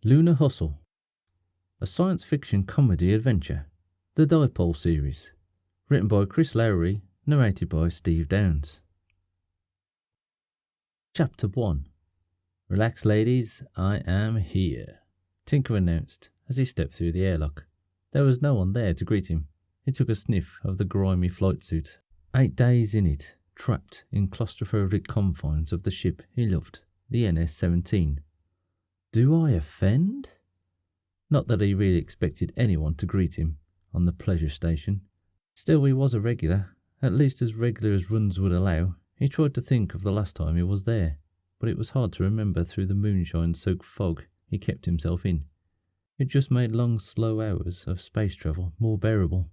Lunar Hustle, a science fiction comedy adventure, the Dipole Series, written by Chris Lowry, narrated by Steve Downes. Chapter 1. Relax, ladies, I am here, Tinker announced as he stepped through the airlock. There was no one there to greet him. He took a sniff of the grimy flight suit. 8 days in it, trapped in claustrophobic confines of the ship he loved, the NS-17. Do I offend? Not that he really expected anyone to greet him on the pleasure station. Still, he was a regular, at least as regular as runs would allow. He tried to think of the last time he was there, but it was hard to remember through the moonshine-soaked fog he kept himself in. It just made long, slow hours of space travel more bearable.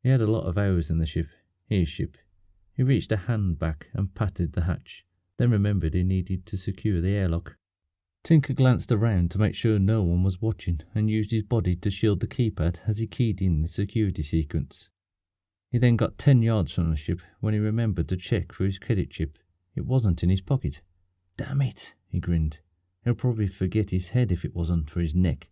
He had a lot of hours in the ship, his ship. He reached a hand back and patted the hatch, then remembered he needed to secure the airlock. Tinker glanced around to make sure no one was watching and used his body to shield the keypad as he keyed in the security sequence. He then got 10 yards from the ship when he remembered to check for his credit chip. It wasn't in his pocket. Damn it, he grinned. He'll probably forget his head if it wasn't for his neck.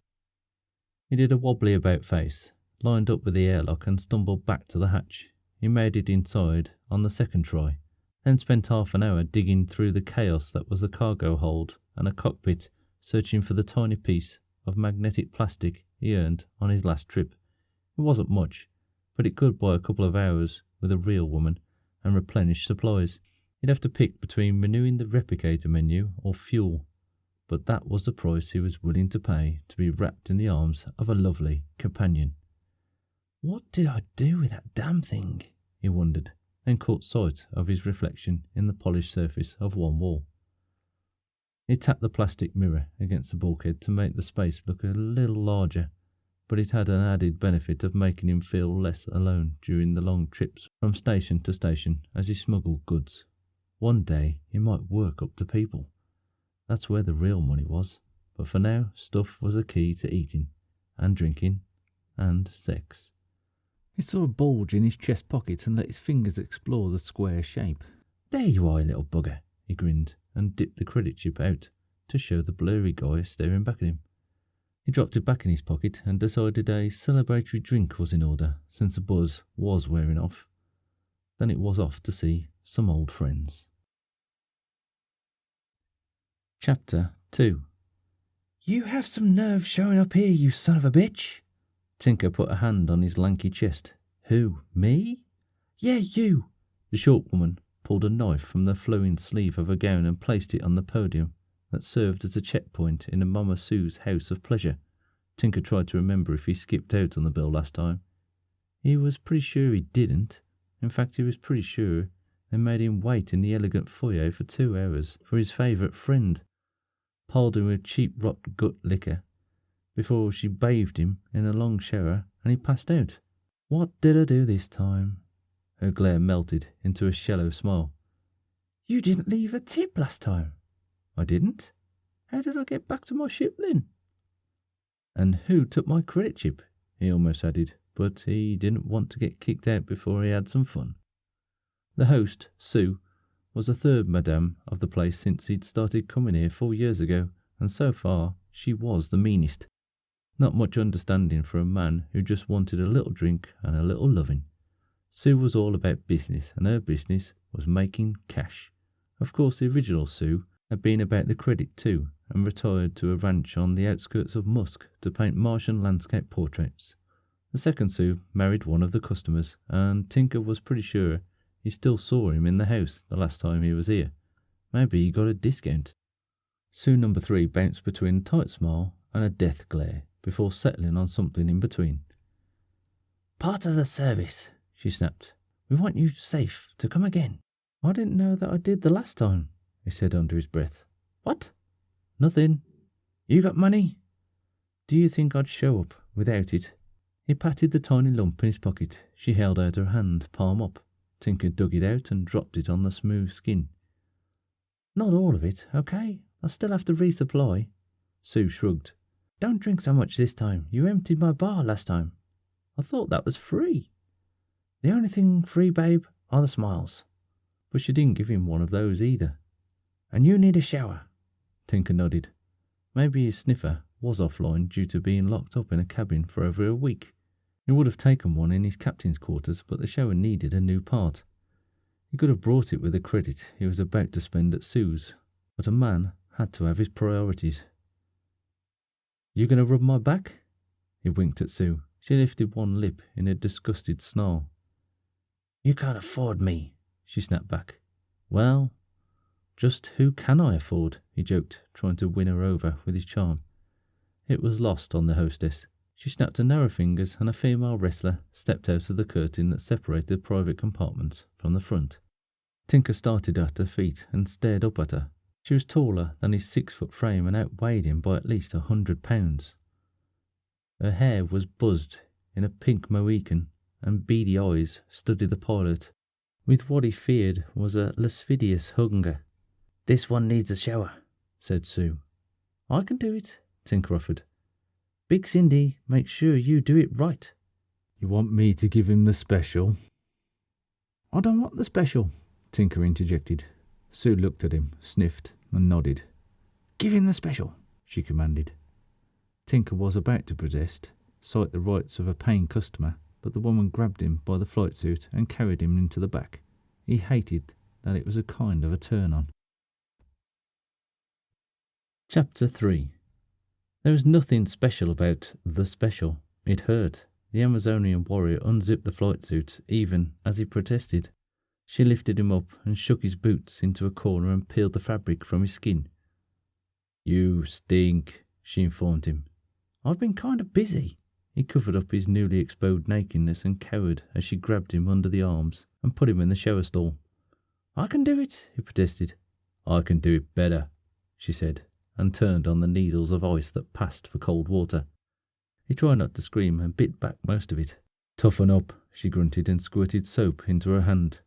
He did a wobbly about face, lined up with the airlock and stumbled back to the hatch. He made it inside on the second try, then spent half an hour digging through the chaos that was the cargo hold and a cockpit, searching for the tiny piece of magnetic plastic he earned on his last trip. It wasn't much, but it could buy a couple of hours with a real woman and replenish supplies. He'd have to pick between renewing the replicator menu or fuel, but that was the price he was willing to pay to be wrapped in the arms of a lovely companion. What did I do with that damn thing? He wondered, and caught sight of his reflection in the polished surface of one wall. He tapped the plastic mirror against the bulkhead to make the space look a little larger, but it had an added benefit of making him feel less alone during the long trips from station to station as he smuggled goods. One day he might work up to people. That's where the real money was, but for now stuff was a key to eating, and drinking, and sex. He saw a bulge in his chest pocket and let his fingers explore the square shape. There you are, little bugger, he grinned, and dipped the credit chip out to show the blurry guy staring back at him. He dropped it back in his pocket and decided a celebratory drink was in order, since the buzz was wearing off. Then it was off to see some old friends. Chapter 2. You have some nerve showing up here, you son of a bitch. Tinker put a hand on his lanky chest. Who, me? Yeah, you. The short woman pulled a knife from the flowing sleeve of her gown and placed it on the podium that served as a checkpoint in a Mama Sue's house of pleasure. Tinker tried to remember if he skipped out on the bill last time. He was pretty sure he didn't. In fact, he was pretty sure they made him wait in the elegant foyer for 2 hours for his favourite friend, piled him with cheap rot gut liquor, before she bathed him in a long shower and he passed out. What did I do this time? Her glare melted into a shallow smile. You didn't leave a tip last time. I didn't? How did I get back to my ship then? And who took my credit chip? He almost added, but he didn't want to get kicked out before he had some fun. The host, Sue, was the third madame of the place since he'd started coming here 4 years ago, and so far she was the meanest. Not much understanding for a man who just wanted a little drink and a little loving. Sue was all about business, and her business was making cash. Of course, the original Sue had been about the credit too, and retired to a ranch on the outskirts of Musk to paint Martian landscape portraits. The second Sue married one of the customers, and Tinker was pretty sure he still saw him in the house the last time he was here. Maybe he got a discount. Sue number 3 bounced between a tight smile and a death glare before settling on something in between. Part of the service, she snapped. We want you safe to come again. I didn't know that I did the last time, he said under his breath. What? Nothing. You got money? Do you think I'd show up without it? He patted the tiny lump in his pocket. She held out her hand, palm up. Tinker dug it out and dropped it on the smooth skin. Not all of it, okay? I'll still have to resupply. Sue shrugged. Don't drink so much this time. You emptied my bar last time. I thought that was free. The only thing free, babe, are the smiles. But she didn't give him one of those either. And you need a shower. Tinker nodded. Maybe his sniffer was offline due to being locked up in a cabin for over a week. He would have taken one in his captain's quarters, but the shower needed a new part. He could have brought it with the credit he was about to spend at Sue's, but a man had to have his priorities. "You going to rub my back?" He winked at Sue. She lifted one lip in a disgusted snarl. "You can't afford me," she snapped back. "Well, just who can I afford?" he joked, trying to win her over with his charm. It was lost on the hostess. She snapped her narrow fingers and a female wrestler stepped out of the curtain that separated private compartments from the front. Tinker started at her feet and stared up at her. She was taller than his 6-foot frame and outweighed him by at least 100 pounds. Her hair was buzzed in a pink mohican, and beady eyes studied the pilot with what he feared was a lascivious hunger. "This one needs a shower," said Sue. "I can do it," Tinker offered. "Big Cindy, make sure you do it right." "You want me to give him the special?" "I don't want the special," Tinker interjected. Sue looked at him, sniffed, and nodded. "Give him the special," she commanded. Tinker was about to protest, cite the rights of a paying customer, but the woman grabbed him by the flight suit and carried him into the back. He hated that it was a kind of a turn-on. Chapter 3. There was nothing special about the special. It hurt. The Amazonian warrior unzipped the flight suit, even as he protested. She lifted him up and shook his boots into a corner and peeled the fabric from his skin. "You stink," she informed him. "I've been kind of busy." He covered up his newly exposed nakedness and cowered as she grabbed him under the arms and put him in the shower stall. "I can do it," he protested. "I can do it better," she said, and turned on the needles of ice that passed for cold water. He tried not to scream and bit back most of it. "Toughen up," she grunted and squirted soap into her hand.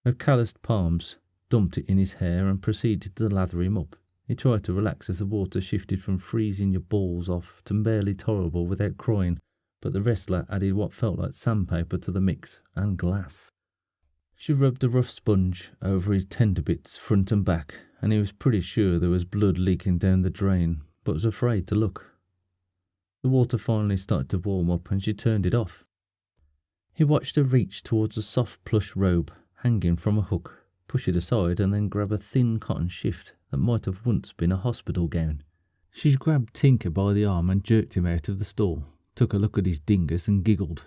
Her calloused palms dumped it in his hair and proceeded to lather him up. He tried to relax as the water shifted from freezing your balls off to barely tolerable without crying, but the wrestler added what felt like sandpaper to the mix, and glass. She rubbed a rough sponge over his tender bits front and back, and he was pretty sure there was blood leaking down the drain, but was afraid to look. The water finally started to warm up and she turned it off. He watched her reach towards a soft plush robe hanging from a hook, push it aside and then grab a thin cotton shift that might have once been a hospital gown. She grabbed Tinker by the arm and jerked him out of the stall, took a look at his dingus and giggled.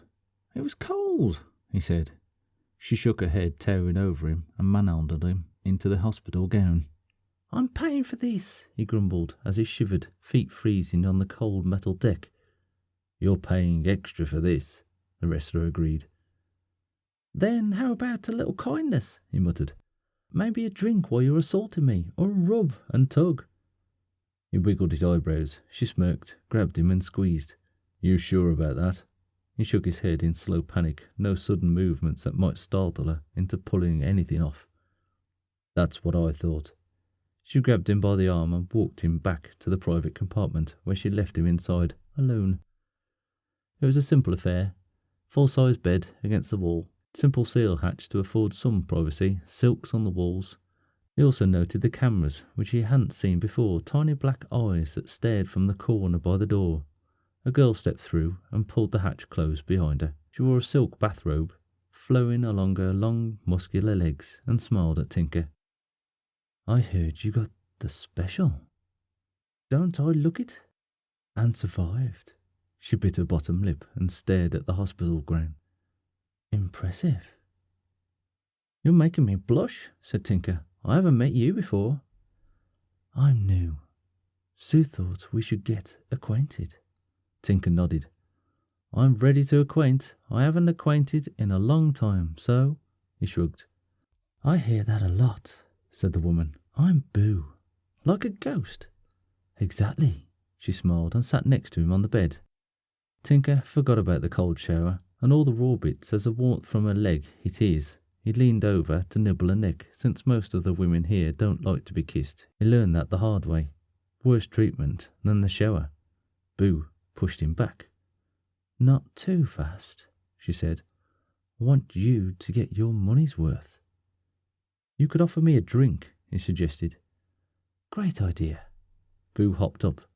"It was cold," he said. She shook her head, towering over him, and manhandled him into the hospital gown. "I'm paying for this," he grumbled as he shivered, feet freezing on the cold metal deck. "You're paying extra for this," the wrestler agreed. "Then how about a little kindness?" he muttered. "Maybe a drink while you're assaulting me, or a rub and tug." He wiggled his eyebrows. She smirked, grabbed him and squeezed. "You sure about that?" He shook his head in slow panic, no sudden movements that might startle her into pulling anything off. "That's what I thought." She grabbed him by the arm and walked him back to the private compartment, where she left him inside, alone. It was a simple affair. Full-size bed against the wall, simple seal hatch to afford some privacy, silks on the walls. He also noted the cameras, which he hadn't seen before, tiny black eyes that stared from the corner by the door. A girl stepped through and pulled the hatch closed behind her. She wore a silk bathrobe, flowing along her long, muscular legs, and smiled at Tinker. "I heard you got the special. Don't I look it? And survived." She bit her bottom lip and stared at the hospital gown. "Impressive." "You're making me blush," said Tinker. "I haven't met you before." "I'm new. Sue thought we should get acquainted." Tinker nodded. "I'm ready to acquaint. I haven't acquainted in a long time, so—" He shrugged. "I hear that a lot," said the woman. "I'm Boo. Like a ghost." "Exactly." She smiled and sat next to him on the bed. Tinker forgot about the cold shower and all the raw bits as the warmth from her leg hit his. He leaned over to nibble her neck, since most of the women here don't like to be kissed. He learned that the hard way. Worse treatment than the shower. Boo pushed him back. "Not too fast," she said. "I want you to get your money's worth." "You could offer me a drink," he suggested. "Great idea." Boo hopped up.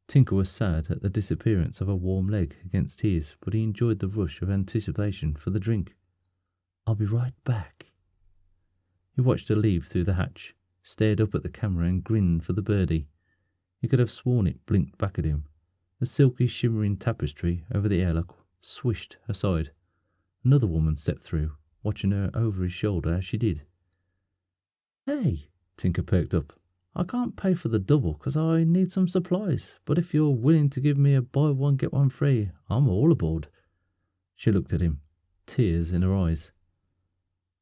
Tinker was sad at the disappearance of a warm leg against his, but he enjoyed the rush of anticipation for the drink. "I'll be right back." He watched her leave through the hatch, stared up at the camera and grinned for the birdie. He could have sworn it blinked back at him. The silky shimmering tapestry over the airlock swished aside. Another woman stepped through, watching her over his shoulder as she did. "Hey," Tinker perked up. "I can't pay for the double because I need some supplies, but if you're willing to give me a buy one get one free, I'm all aboard." She looked at him, tears in her eyes.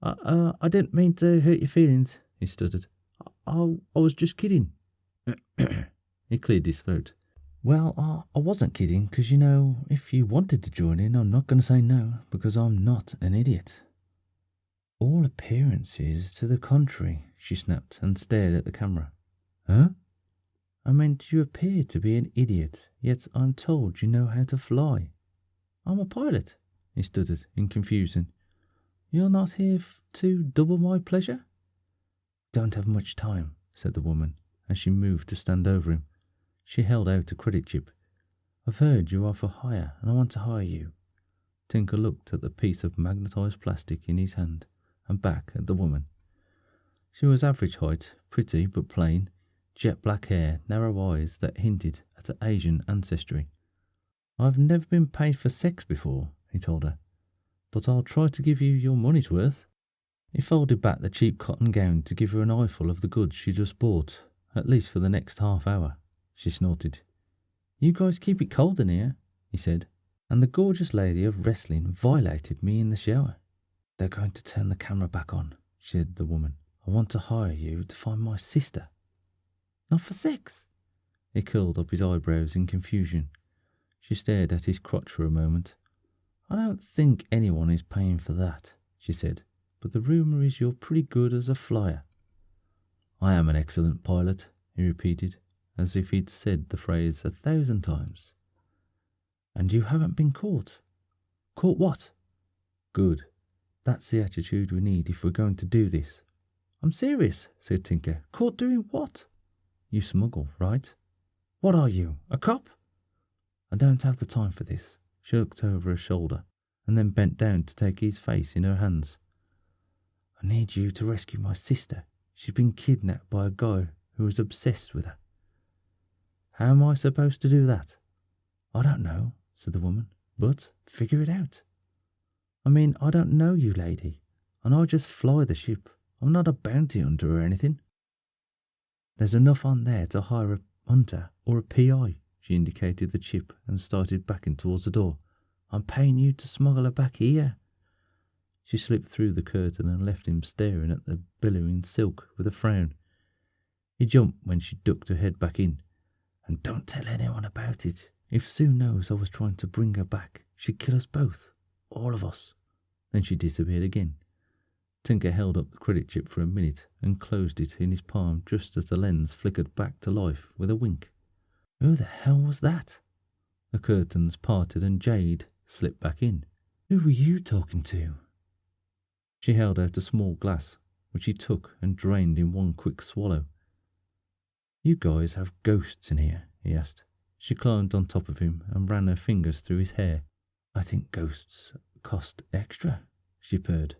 I didn't mean to hurt your feelings," he stuttered. I was just kidding." He cleared his throat. "Well, I wasn't kidding, because, if you wanted to join in, I'm not going to say no, because I'm not an idiot." "All appearances to the contrary," she snapped and stared at the camera. "Huh?" "I meant you appear to be an idiot, yet I'm told you know how to fly." "I'm a pilot," he stuttered in confusion. "You're not here to double my pleasure?" "Don't have much time," said the woman, as she moved to stand over him. She held out a credit chip. "I've heard you are for hire, and I want to hire you." Tinker looked at the piece of magnetized plastic in his hand, and back at the woman. She was average height, pretty but plain, jet black hair, narrow eyes that hinted at Asian ancestry. "I've never been paid for sex before," he told her, "but I'll try to give you your money's worth." He folded back the cheap cotton gown to give her an eyeful of the goods she just bought, at least for the next half hour. She snorted. "You guys keep it cold in here," he said, "and the gorgeous lady of wrestling violated me in the shower." "They're going to turn the camera back on," said the woman. "I want to hire you to find my sister." "Not for sex?" He curled up his eyebrows in confusion. She stared at his crotch for a moment. "I don't think anyone is paying for that," she said, "but the rumour is you're pretty good as a flyer." "I am an excellent pilot," he repeated, as if he'd said the phrase 1,000 times. "And you haven't been caught?" "Caught what?" "Good. That's the attitude we need if we're going to do this." "I'm serious," said Tinker. "Caught doing what?" "You smuggle, right?" "What are you, a cop?" "I don't have the time for this." She looked over her shoulder and then bent down to take his face in her hands. "I need you to rescue my sister. She's been kidnapped by a guy who is obsessed with her." "How am I supposed to do that?" "I don't know," said the woman, "but figure it out." "I mean, I don't know you, lady, and I just fly the ship. I'm not a bounty hunter or anything." "There's enough on there to hire a hunter or a PI." She indicated the chip and started backing towards the door. "I'm paying you to smuggle her back here." She slipped through the curtain and left him staring at the billowing silk with a frown. He jumped when she ducked her head back in. "And don't tell anyone about it. If Sue knows I was trying to bring her back, she'd kill us both. All of us." Then she disappeared again. Tinker held up the credit chip for a minute and closed it in his palm just as the lens flickered back to life with a wink. "Who the hell was that?" The curtains parted and Jade slipped back in. "Who were you talking to?" She held out a small glass, which he took and drained in one quick swallow. "You guys have ghosts in here?" he asked. She climbed on top of him and ran her fingers through his hair. "I think ghosts cost extra," she purred.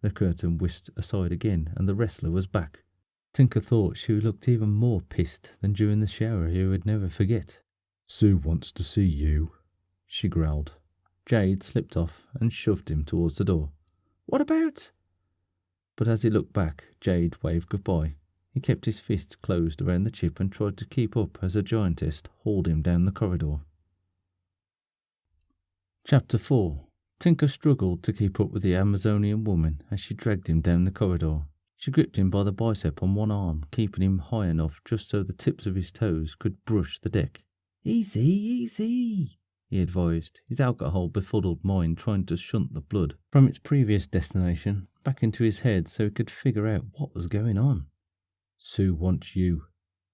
The curtain whisked aside again and the wrestler was back. Tinker thought she looked even more pissed than during the shower he would never forget. "Sue wants to see you," she growled. Jade slipped off and shoved him towards the door. "What about?" But as he looked back, Jade waved goodbye. He kept his fist closed around the chip and tried to keep up as a giantess hauled him down the corridor. Chapter 4. Tinker struggled to keep up with the Amazonian woman as she dragged him down the corridor. She gripped him by the bicep on one arm, keeping him high enough just so the tips of his toes could brush the deck. "Easy, easy," he advised, his alcohol befuddled mind trying to shunt the blood from its previous destination back into his head so he could figure out what was going on. "Sue wants you,"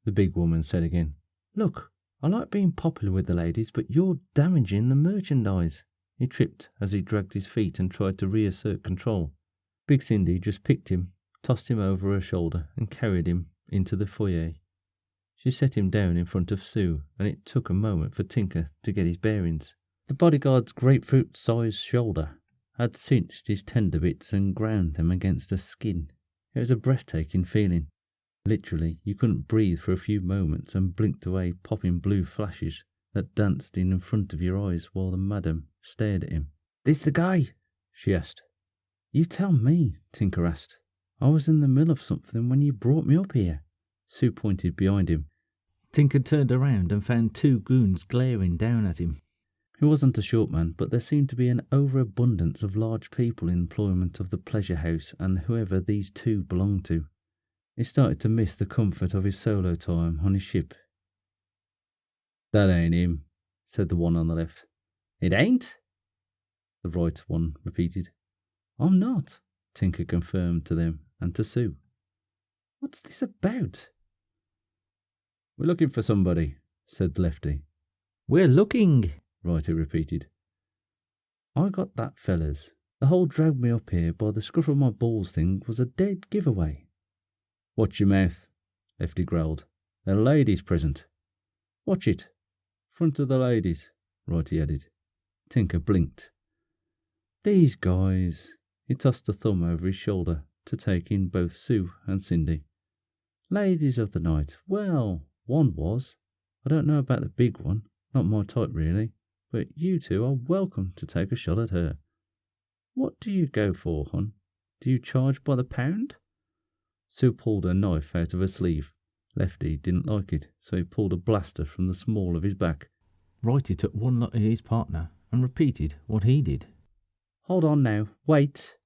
the big woman said again. "Look, I like being popular with the ladies, but you're damaging the merchandise." He tripped as he dragged his feet and tried to reassert control. Big Cindy just picked him, tossed him over her shoulder and carried him into the foyer. She set him down in front of Sue, and it took a moment for Tinker to get his bearings. The bodyguard's grapefruit-sized shoulder had cinched his tender bits and ground them against her skin. It was a breathtaking feeling. Literally, you couldn't breathe for a few moments and blinked away popping blue flashes that danced in front of your eyes while the madam stared at him. "This the guy?" she asked. "You tell me," Tinker asked. "I was in the middle of something when you brought me up here." Sue pointed behind him. Tinker turned around and found two goons glaring down at him. He wasn't a short man, but there seemed to be an overabundance of large people in employment of the pleasure house and whoever these two belonged to. He started to miss the comfort of his solo time on his ship. "That ain't him," said the one on the left. "It ain't?" the right one repeated. "I'm not," Tinker confirmed to them and to Sue. "What's this about?" "We're looking for somebody," said Lefty. "We're looking," Righty repeated. "I got that, fellas. The whole drag me up here by the scruff of my balls thing was a dead giveaway." "Watch your mouth," Lefty growled. "There are ladies present." "Watch it. Front of the ladies," Righty added. Tinker blinked. "These guys." He tossed a thumb over his shoulder to take in both Sue and Cindy. "Ladies of the night. Well, one was. I don't know about the big one. Not my type, really. But you two are welcome to take a shot at her. What do you go for, hon? Do you charge by the pound?" Sue pulled her knife out of her sleeve. Lefty didn't like it, so he pulled a blaster from the small of his back. Righty took one look at his partner and repeated what he did. "Hold on now. Wait."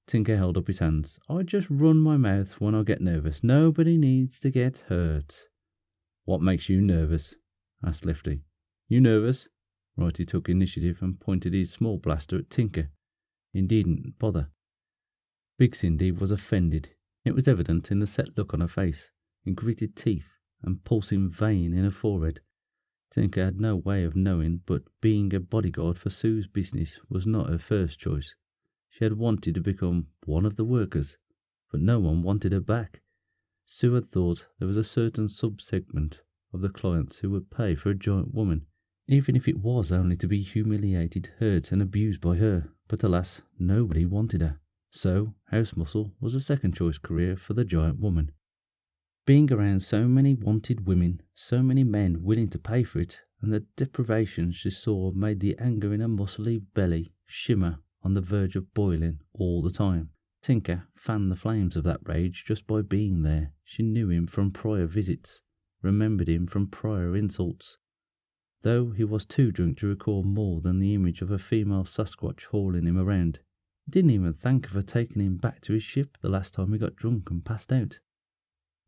Tinker held up his hands. "I just run my mouth when I get nervous. Nobody needs to get hurt." "What makes you nervous?" asked Lefty. "You nervous?" Righty took initiative and pointed his small blaster at Tinker. He needn't bother. Big Cindy was offended. It was evident in the set look on her face, in gritted teeth and pulsing vein in her forehead. Tinker had no way of knowing, but being a bodyguard for Sue's business was not her first choice. She had wanted to become one of the workers, but no one wanted her back. Sue had thought there was a certain sub-segment of the clients who would pay for a giant woman, even if it was only to be humiliated, hurt and abused by her. But alas, nobody wanted her. So house muscle was a second choice career for the giant woman. Being around so many wanted women, so many men willing to pay for it, and the deprivations she saw made the anger in her muscly belly shimmer on the verge of boiling all the time. Tinker fanned the flames of that rage just by being there. She knew him from prior visits, remembered him from prior insults. Though he was too drunk to recall more than the image of a female Sasquatch hauling him around. He didn't even think of her taking him back to his ship the last time he got drunk and passed out.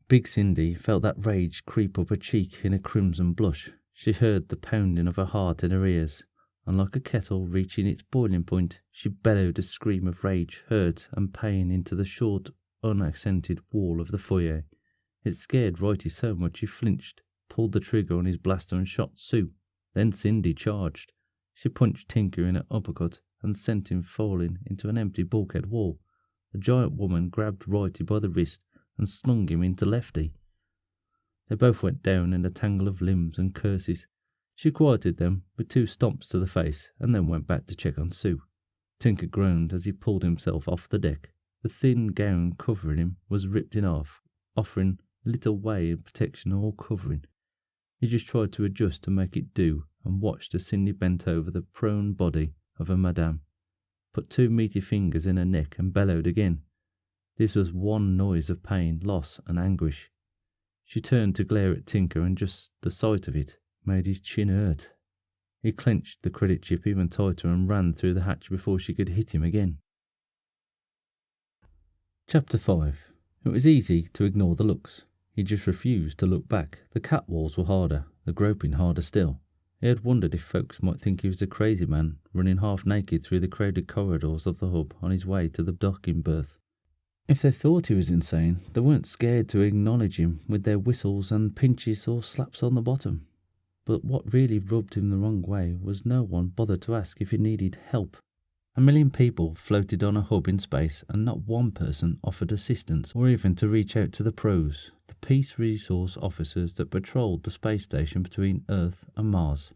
Big Cindy felt that rage creep up her cheek in a crimson blush. She heard the pounding of her heart in her ears, and like a kettle reaching its boiling point, she bellowed a scream of rage, hurt and pain into the short, unaccented wall of the foyer. It scared Righty so much he flinched, pulled the trigger on his blaster and shot Sue. Then Cindy charged. She punched Tinker in an uppercut and sent him falling into an empty bulkhead wall. The giant woman grabbed Righty by the wrist and slung him into Lefty. They both went down in a tangle of limbs and curses. She quieted them with 2 stomps to the face and then went back to check on Sue. Tinker groaned as he pulled himself off the deck. The thin gown covering him was ripped in half, offering little way in protection or covering. He just tried to adjust to make it do and watched as Cindy bent over the prone body of her madame, put 2 meaty fingers in her neck and bellowed again. This was one noise of pain, loss and anguish. She turned to glare at Tinker and just the sight of it made his chin hurt. He clenched the credit chip even tighter and ran through the hatch before she could hit him again. Chapter 5. It was easy to ignore the looks. He just refused to look back. The catwalls were harder, the groping harder still. He had wondered if folks might think he was a crazy man running half naked through the crowded corridors of the hub on his way to the docking berth. If they thought he was insane, they weren't scared to acknowledge him with their whistles and pinches or slaps on the bottom. But what really rubbed him the wrong way was no one bothered to ask if he needed help. 1 million people floated on a hub in space, and not one person offered assistance or even to reach out to the pros, the peace resource officers that patrolled the space station between Earth and Mars.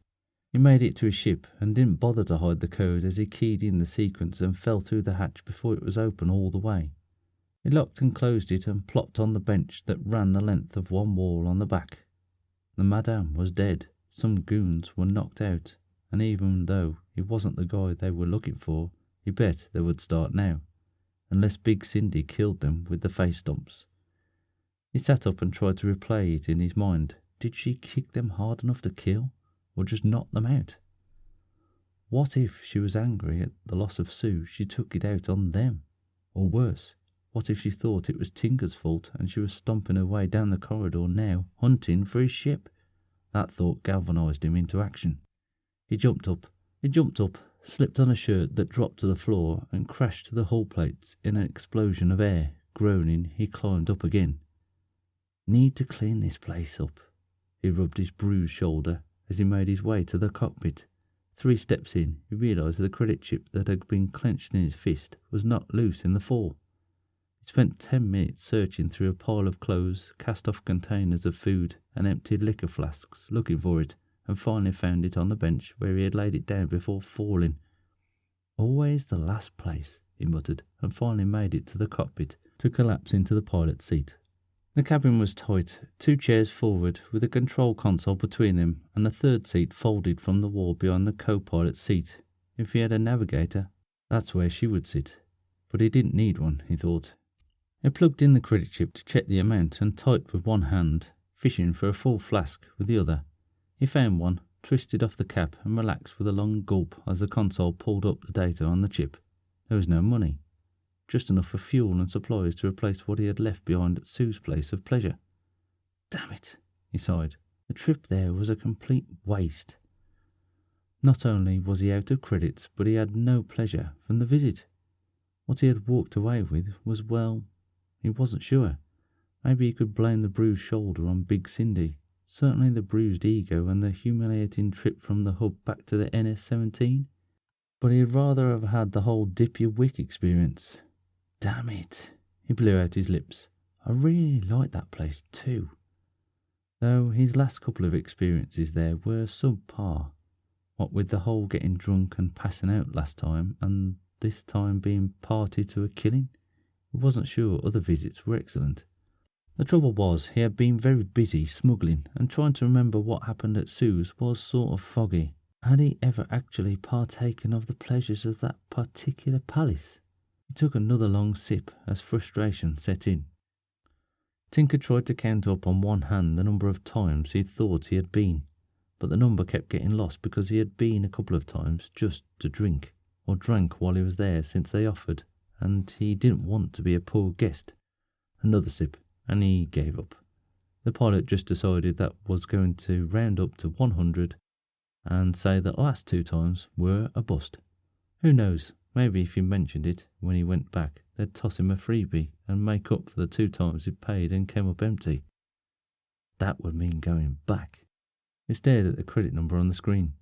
He made it to his ship and didn't bother to hide the code as he keyed in the sequence and fell through the hatch before it was open all the way. He locked and closed it and plopped on the bench that ran the length of one wall on the back. The madame was dead, some goons were knocked out, and even though he wasn't the guy they were looking for, he bet they would start now, unless Big Cindy killed them with the face stomps. He sat up and tried to replay it in his mind. Did she kick them hard enough to kill, or just knock them out? What if she was angry at the loss of Sue, she took it out on them? Or worse, what if she thought it was Tinker's fault and she was stomping her way down the corridor now, hunting for his ship? That thought galvanised him into action. He jumped up, slipped on a shirt that dropped to the floor and crashed to the hull plates in an explosion of air. Groaning, he climbed up again. Need to clean this place up. He rubbed his bruised shoulder as he made his way to the cockpit. 3 steps in, he realised the credit chip that had been clenched in his fist was not loose in the fall. He spent 10 minutes searching through a pile of clothes, cast-off containers of food and emptied liquor flasks, looking for it, and finally found it on the bench where he had laid it down before falling. Always the last place, he muttered, and finally made it to the cockpit to collapse into the pilot's seat. The cabin was tight, 2 chairs forward with a control console between them and a third seat folded from the wall behind the co-pilot's seat. If he had a navigator, that's where she would sit. But he didn't need one, he thought. He plugged in the credit chip to check the amount and typed with one hand, fishing for a full flask with the other. He found one, twisted off the cap and relaxed with a long gulp as the console pulled up the data on the chip. There was no money, just enough for fuel and supplies to replace what he had left behind at Sue's place of pleasure. Damn it, he sighed. The trip there was a complete waste. Not only was he out of credits, but he had no pleasure from the visit. What he had walked away with was, well, he wasn't sure. Maybe he could blame the bruised shoulder on Big Cindy. Certainly the bruised ego and the humiliating trip from the hub back to the NS-17. But he'd rather have had the whole dip your wick experience. Damn it, he blew out his lips. I really liked that place too. Though his last couple of experiences there were subpar. What with the whole getting drunk and passing out last time, and this time being party to a killing, he wasn't sure other visits were excellent. The trouble was, he had been very busy smuggling, and trying to remember what happened at Sue's was sort of foggy. Had he ever actually partaken of the pleasures of that particular palace? He took another long sip as frustration set in. Tinker tried to count up on one hand the number of times he thought he had been, but the number kept getting lost because he had been a couple of times just to drink, or drank while he was there since they offered, and he didn't want to be a poor guest. Another sip, and he gave up. The pilot just decided that was going to round up to 100 and say that the last 2 times were a bust. Who knows, maybe if he mentioned it when he went back, they'd toss him a freebie and make up for the 2 times he paid and came up empty. That would mean going back. He stared at the credit number on the screen.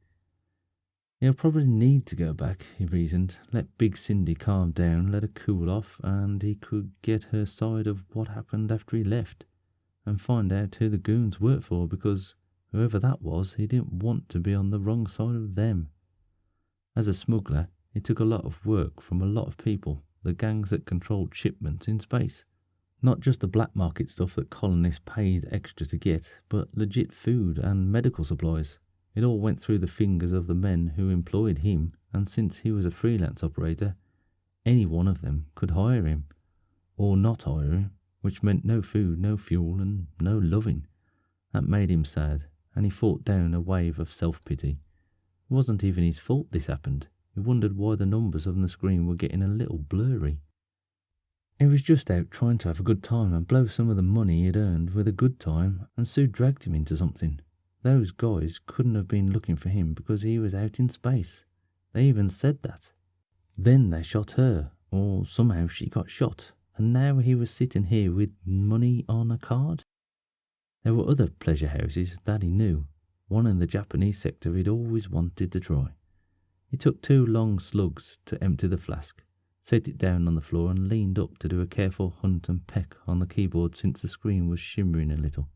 He'll probably need to go back, he reasoned. Let Big Cindy calm down, let her cool off, and he could get her side of what happened after he left, and find out who the goons worked for, because whoever that was, he didn't want to be on the wrong side of them. As a smuggler, he took a lot of work from a lot of people, the gangs that controlled shipments in space. Not just the black market stuff that colonists paid extra to get, but legit food and medical supplies. It all went through the fingers of the men who employed him, and since he was a freelance operator, any one of them could hire him, or not hire him, which meant no food, no fuel, and no loving. That made him sad, and he fought down a wave of self-pity. It wasn't even his fault this happened. He wondered why the numbers on the screen were getting a little blurry. He was just out trying to have a good time and blow some of the money he had earned with a good time, and Sue dragged him into something. Those guys couldn't have been looking for him because he was out in space. They even said that. Then they shot her, or somehow she got shot, and now he was sitting here with money on a card. There were other pleasure houses that he knew, one in the Japanese sector he'd always wanted to try. He took 2 long slugs to empty the flask, set it down on the floor and leaned up to do a careful hunt and peck on the keyboard since the screen was shimmering a little.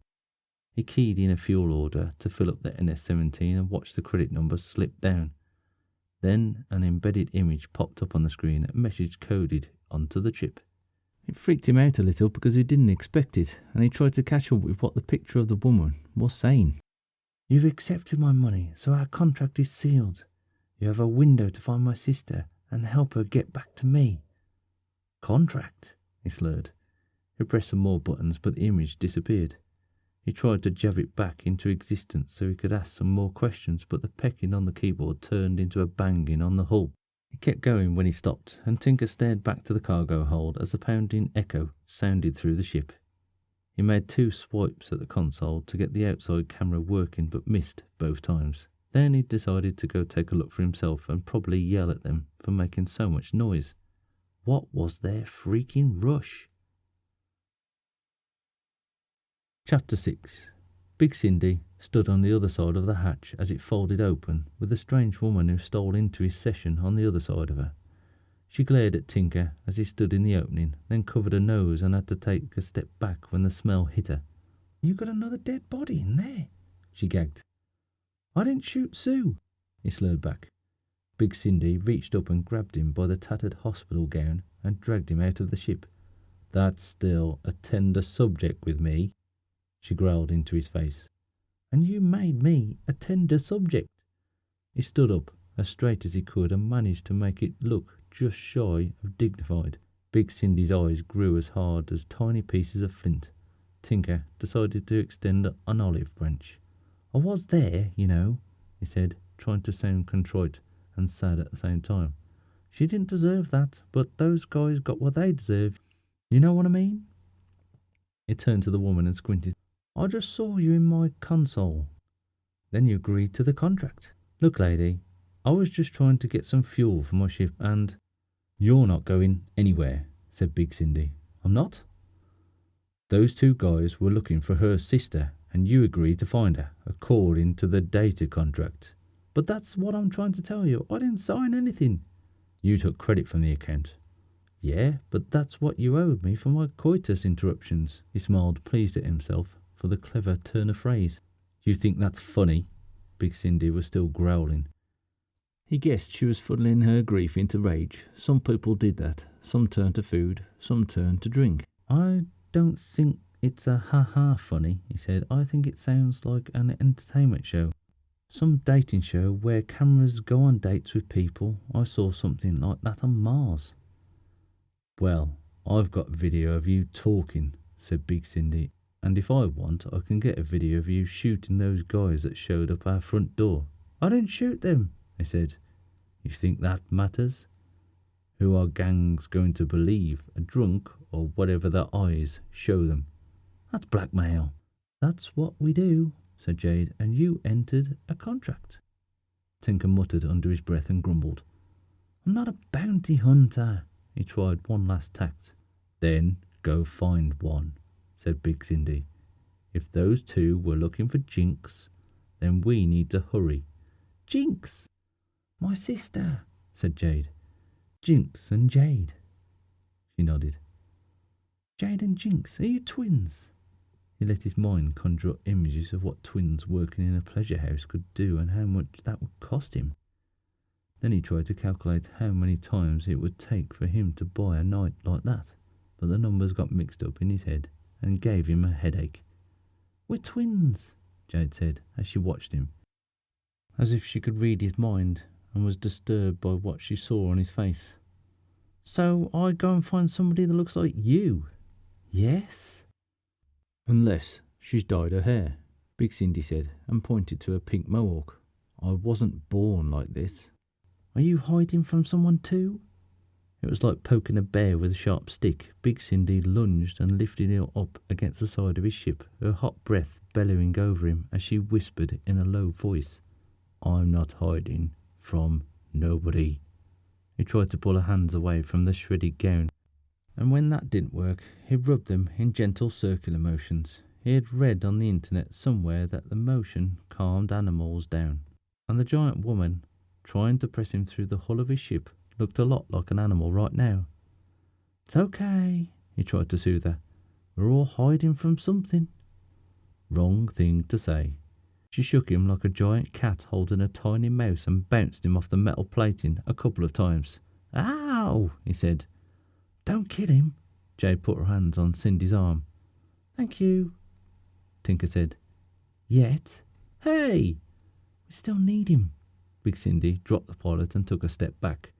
He keyed in a fuel order to fill up the NS-17 and watched the credit number slip down. Then an embedded image popped up on the screen, a message coded onto the chip. It freaked him out a little because he didn't expect it, and he tried to catch up with what the picture of the woman was saying. "You've accepted my money, so our contract is sealed. You have a window to find my sister and help her get back to me." "Contract?" he slurred. He pressed some more buttons, but the image disappeared. He tried to jab it back into existence so he could ask some more questions, but the pecking on the keyboard turned into a banging on the hull. He kept going when he stopped, and Tinker stared back to the cargo hold as the pounding echo sounded through the ship. He made 2 swipes at the console to get the outside camera working, but missed both times. Then he decided to go take a look for himself and probably yell at them for making so much noise. What was their freaking rush? Chapter 6. Big Cindy stood on the other side of the hatch as it folded open, with the strange woman who stole into his session on the other side of her. She glared at Tinker as he stood in the opening, then covered her nose and had to take a step back when the smell hit her. "You got another dead body in there," she gagged. "I didn't shoot Sue," he slurred back. Big Cindy reached up and grabbed him by the tattered hospital gown and dragged him out of the ship. "That's still a tender subject with me," she growled into his face. "And you made me a tender subject." He stood up as straight as he could and managed to make it look just shy of dignified. Big Cindy's eyes grew as hard as tiny pieces of flint. Tinker decided to extend an olive branch. "I was there, you know," he said, trying to sound contrite and sad at the same time. "She didn't deserve that, but those guys got what they deserved. You know what I mean?" He turned to the woman and squinted. "I just saw you in my console. Then you agreed to the contract. Look, lady, I was just trying to get some fuel for my ship and—" "You're not going anywhere," said Big Cindy. "I'm not?" "Those 2 guys were looking for her sister and you agreed to find her, according to the data contract." "But that's what I'm trying to tell you. I didn't sign anything." "You took credit from the account." "Yeah, but that's what you owed me for my coitus interruptions." He smiled, pleased at himself for the clever turn of phrase. "You think that's funny?" Big Cindy was still growling. He guessed she was funneling her grief into rage. Some people did that. Some turned to food, some turned to drink. "I don't think it's a ha-ha funny," he said. "I think it sounds like an entertainment show. Some dating show where cameras go on dates with people. I saw something like that on Mars." "Well, I've got video of you talking," said Big Cindy. "And if I want, I can get a video of you shooting those guys that showed up our front door." "I didn't shoot them," they said. "You think that matters? Who are gangs going to believe? A drunk or whatever their eyes show them?" "That's blackmail." "That's what we do," said Jade, "and you entered a contract." Tinker muttered under his breath and grumbled. "I'm not a bounty hunter." He tried one last tact. "Then go find one," said Big Cindy. "If those 2 were looking for Jinx, then we need to hurry." "Jinx?" "My sister," said Jade. "Jinx and Jade." She nodded. "Jade and Jinx, are you twins?" He let his mind conjure up images of what twins working in a pleasure house could do and how much that would cost him. Then he tried to calculate how many times it would take for him to buy a night like that, but the numbers got mixed up in his head and gave him a headache. "We're twins," Jade said as she watched him, as if she could read his mind and was disturbed by what she saw on his face. "So I go and find somebody that looks like you?" "Yes." "Unless she's dyed her hair," Big Cindy said, and pointed to a pink mohawk. "I wasn't born like this." "Are you hiding from someone too?" It was like poking a bear with a sharp stick. Big Cindy lunged and lifted him up against the side of his ship, her hot breath bellowing over him as she whispered in a low voice, "I'm not hiding from nobody." He tried to pull her hands away from the shredded gown, and when that didn't work, he rubbed them in gentle circular motions. He had read on the internet somewhere that the motion calmed animals down, and the giant woman trying to press him through the hull of his ship, looked a lot like an animal right now. "It's okay," he tried to soothe her. "We're all hiding from something." Wrong thing to say. She shook him like a giant cat holding a tiny mouse and bounced him off the metal plating a couple of times. "Ow!" he said. "Don't kill him." Jade put her hands on Cindy's arm. "Thank you," Tinker said. "Yet? Hey! We still need him." Big Cindy dropped the pilot and took a step back.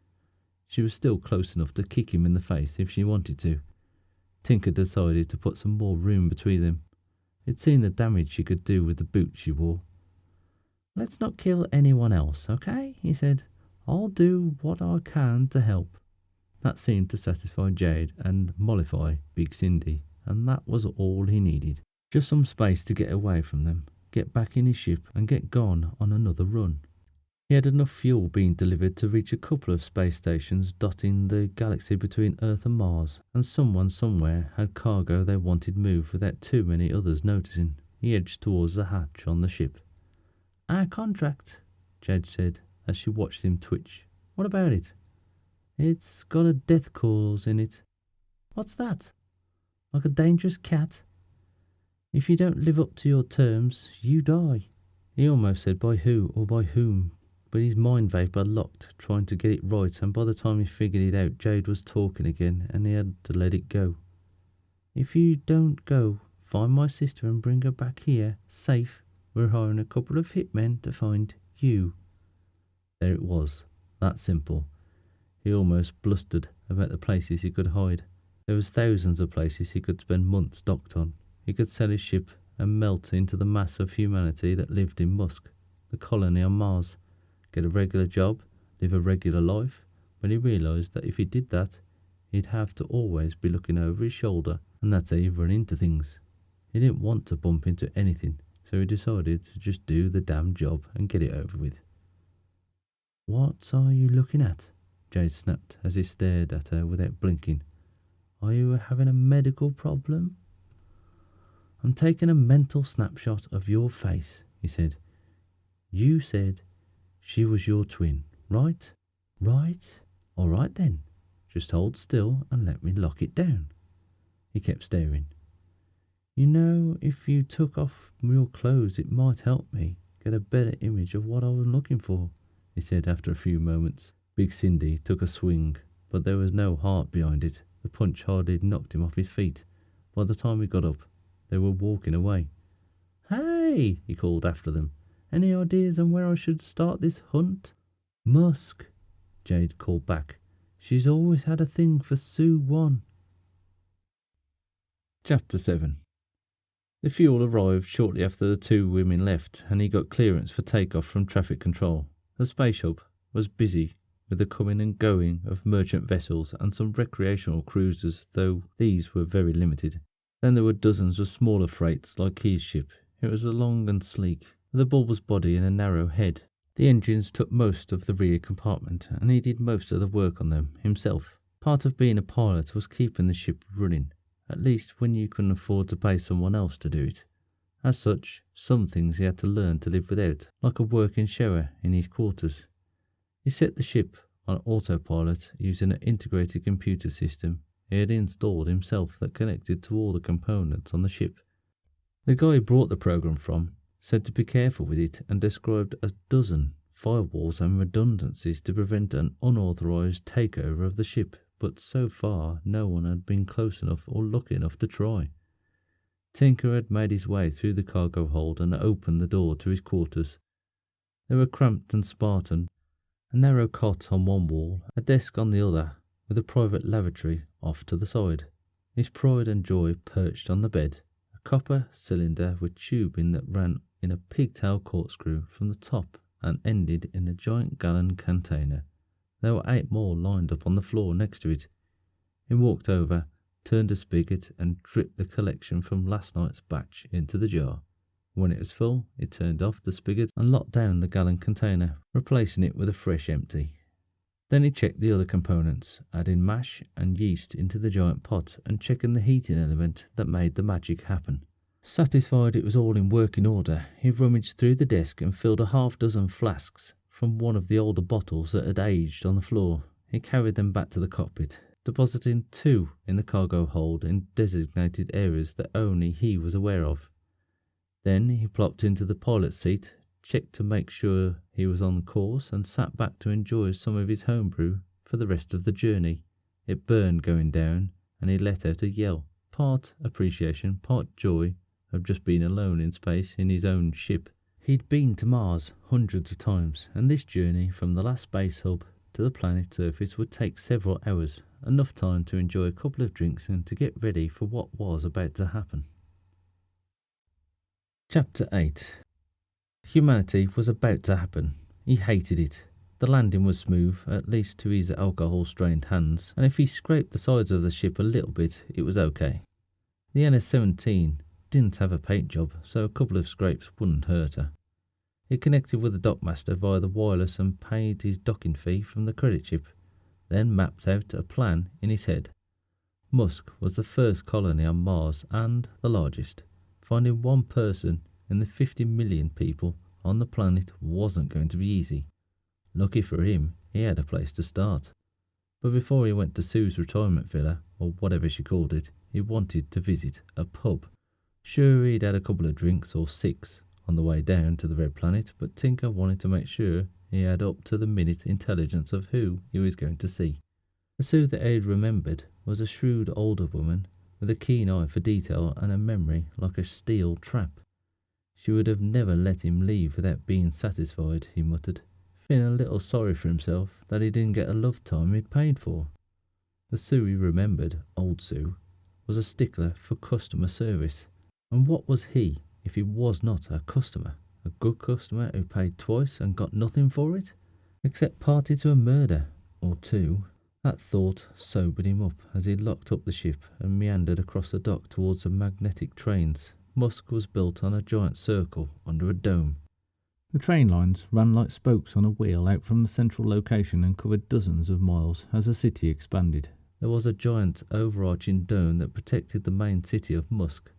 She was still close enough to kick him in the face if she wanted to. Tinker decided to put some more room between them. He'd seen the damage she could do with the boots she wore. "Let's not kill anyone else, okay?" he said. "I'll do what I can to help." That seemed to satisfy Jade and mollify Big Cindy, and that was all he needed. Just some space to get away from them, get back in his ship, and get gone on another run. He had enough fuel being delivered to reach a couple of space stations dotting the galaxy between Earth and Mars, and someone somewhere had cargo they wanted moved without too many others noticing. He edged towards the hatch on the ship. "Our contract," Jade said as she watched him twitch. "What about it?" "It's got a death clause in it." "What's that?" "Like a dangerous cat. If you don't live up to your terms, you die." He almost said by who or by whom, but his mind vapour locked, trying to get it right, and by the time he figured it out, Jade was talking again, and he had to let it go. "If you don't go, find my sister and bring her back here, safe. We're hiring a couple of hitmen to find you." There it was, that simple. He almost blustered about the places he could hide. There was thousands of places he could spend months docked on. He could sell his ship and melt into the mass of humanity that lived in Musk, the colony on Mars, get a regular job, live a regular life, but he realised that if he did that, he'd have to always be looking over his shoulder, and that's how you run into things. He didn't want to bump into anything, so he decided to just do the damn job and get it over with. "What are you looking at?" Jade snapped as he stared at her without blinking. "Are you having a medical problem?" "I'm taking a mental snapshot of your face," he said. "You said she was your twin, right?" "Right. All right then. Just hold still and let me lock it down." He kept staring. "You know, if you took off your clothes, it might help me get a better image of what I was looking for," he said after a few moments. Big Cindy took a swing, but there was no heart behind it. The punch hardly knocked him off his feet. By the time he got up, they were walking away. "Hey!" he called after them. "Any ideas on where I should start this hunt?" "Musk," Jade called back. "She's always had a thing for Sue 1. Chapter 7. The fuel arrived shortly after the two women left, and he got clearance for takeoff from traffic control. The space hub was busy with the coming and going of merchant vessels and some recreational cruisers, though these were very limited. Then there were dozens of smaller freights like his ship. It was long and sleek, with a bulbous body and a narrow head. The engines took most of the rear compartment, and he did most of the work on them himself. Part of being a pilot was keeping the ship running, at least when you couldn't afford to pay someone else to do it. As such, some things he had to learn to live without, like a working shower in his quarters. He set the ship on autopilot using an integrated computer system he had installed himself that connected to all the components on the ship. The guy he brought the program from said to be careful with it and described a dozen firewalls and redundancies to prevent an unauthorized takeover of the ship, but so far no one had been close enough or lucky enough to try. Tinker had made his way through the cargo hold and opened the door to his quarters. They were cramped and Spartan, a narrow cot on one wall, a desk on the other, with a private lavatory off to the side. His pride and joy perched on the bed, a copper cylinder with tubing that ran in a pigtail corkscrew from the top and ended in a giant gallon container. There were 8 more lined up on the floor next to it. He walked over, turned a spigot and dripped the collection from last night's batch into the jar. When it was full, he turned off the spigot and locked down the gallon container, replacing it with a fresh empty. Then he checked the other components, adding mash and yeast into the giant pot and checking the heating element that made the magic happen. Satisfied it was all in working order, he rummaged through the desk and filled a half-dozen flasks from one of the older bottles that had aged on the floor. He carried them back to the cockpit, depositing 2 in the cargo hold in designated areas that only he was aware of. Then he plopped into the pilot's seat, checked to make sure he was on course, and sat back to enjoy some of his homebrew for the rest of the journey. It burned going down, and he let out a yell, part appreciation, part joy of just being alone in space in his own ship. He'd been to Mars hundreds of times, and this journey from the last space hub to the planet's surface would take several hours, enough time to enjoy a couple of drinks and to get ready for what was about to happen. Chapter 8. Humanity was about to happen. He hated it. The landing was smooth, at least to his alcohol-strained hands, and if he scraped the sides of the ship a little bit, it was okay. The NS-17 didn't have a paint job, so a couple of scrapes wouldn't hurt her. He connected with the dockmaster via the wireless and paid his docking fee from the credit chip, then mapped out a plan in his head. Musk was the first colony on Mars and the largest. Finding one person in the 50 million people on the planet wasn't going to be easy. Lucky for him, he had a place to start. But before he went to Sue's retirement villa, or whatever she called it, he wanted to visit a pub. Sure, he'd had a couple of drinks, or 6, on the way down to the Red Planet, but Tinker wanted to make sure he had up-to-the-minute intelligence of who he was going to see. The Sue that Aid remembered was a shrewd older woman with a keen eye for detail and a memory like a steel trap. She would have never let him leave without being satisfied, he muttered, feeling a little sorry for himself that he didn't get a love time he'd paid for. The Sue he remembered, old Sue, was a stickler for customer service. And what was he if he was not a customer? A good customer who paid twice and got nothing for it? Except party to a murder, or 2. That thought sobered him up as he locked up the ship and meandered across the dock towards the magnetic trains. Musk was built on a giant circle under a dome. The train lines ran like spokes on a wheel out from the central location and covered dozens of miles as the city expanded. There was a giant overarching dome that protected the main city of Musk,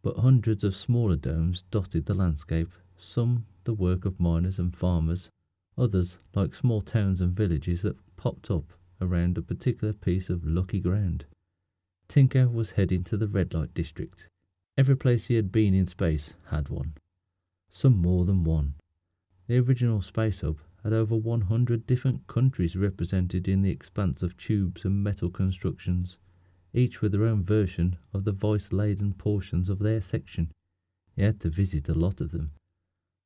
but hundreds of smaller domes dotted the landscape, some the work of miners and farmers, others like small towns and villages that popped up around a particular piece of lucky ground. Tinker was heading to the red light district. Every place he had been in space had one. Some more than one. The original space hub had over 100 different countries represented in the expanse of tubes and metal constructions, each with their own version of the vice-laden portions of their section. He had to visit a lot of them.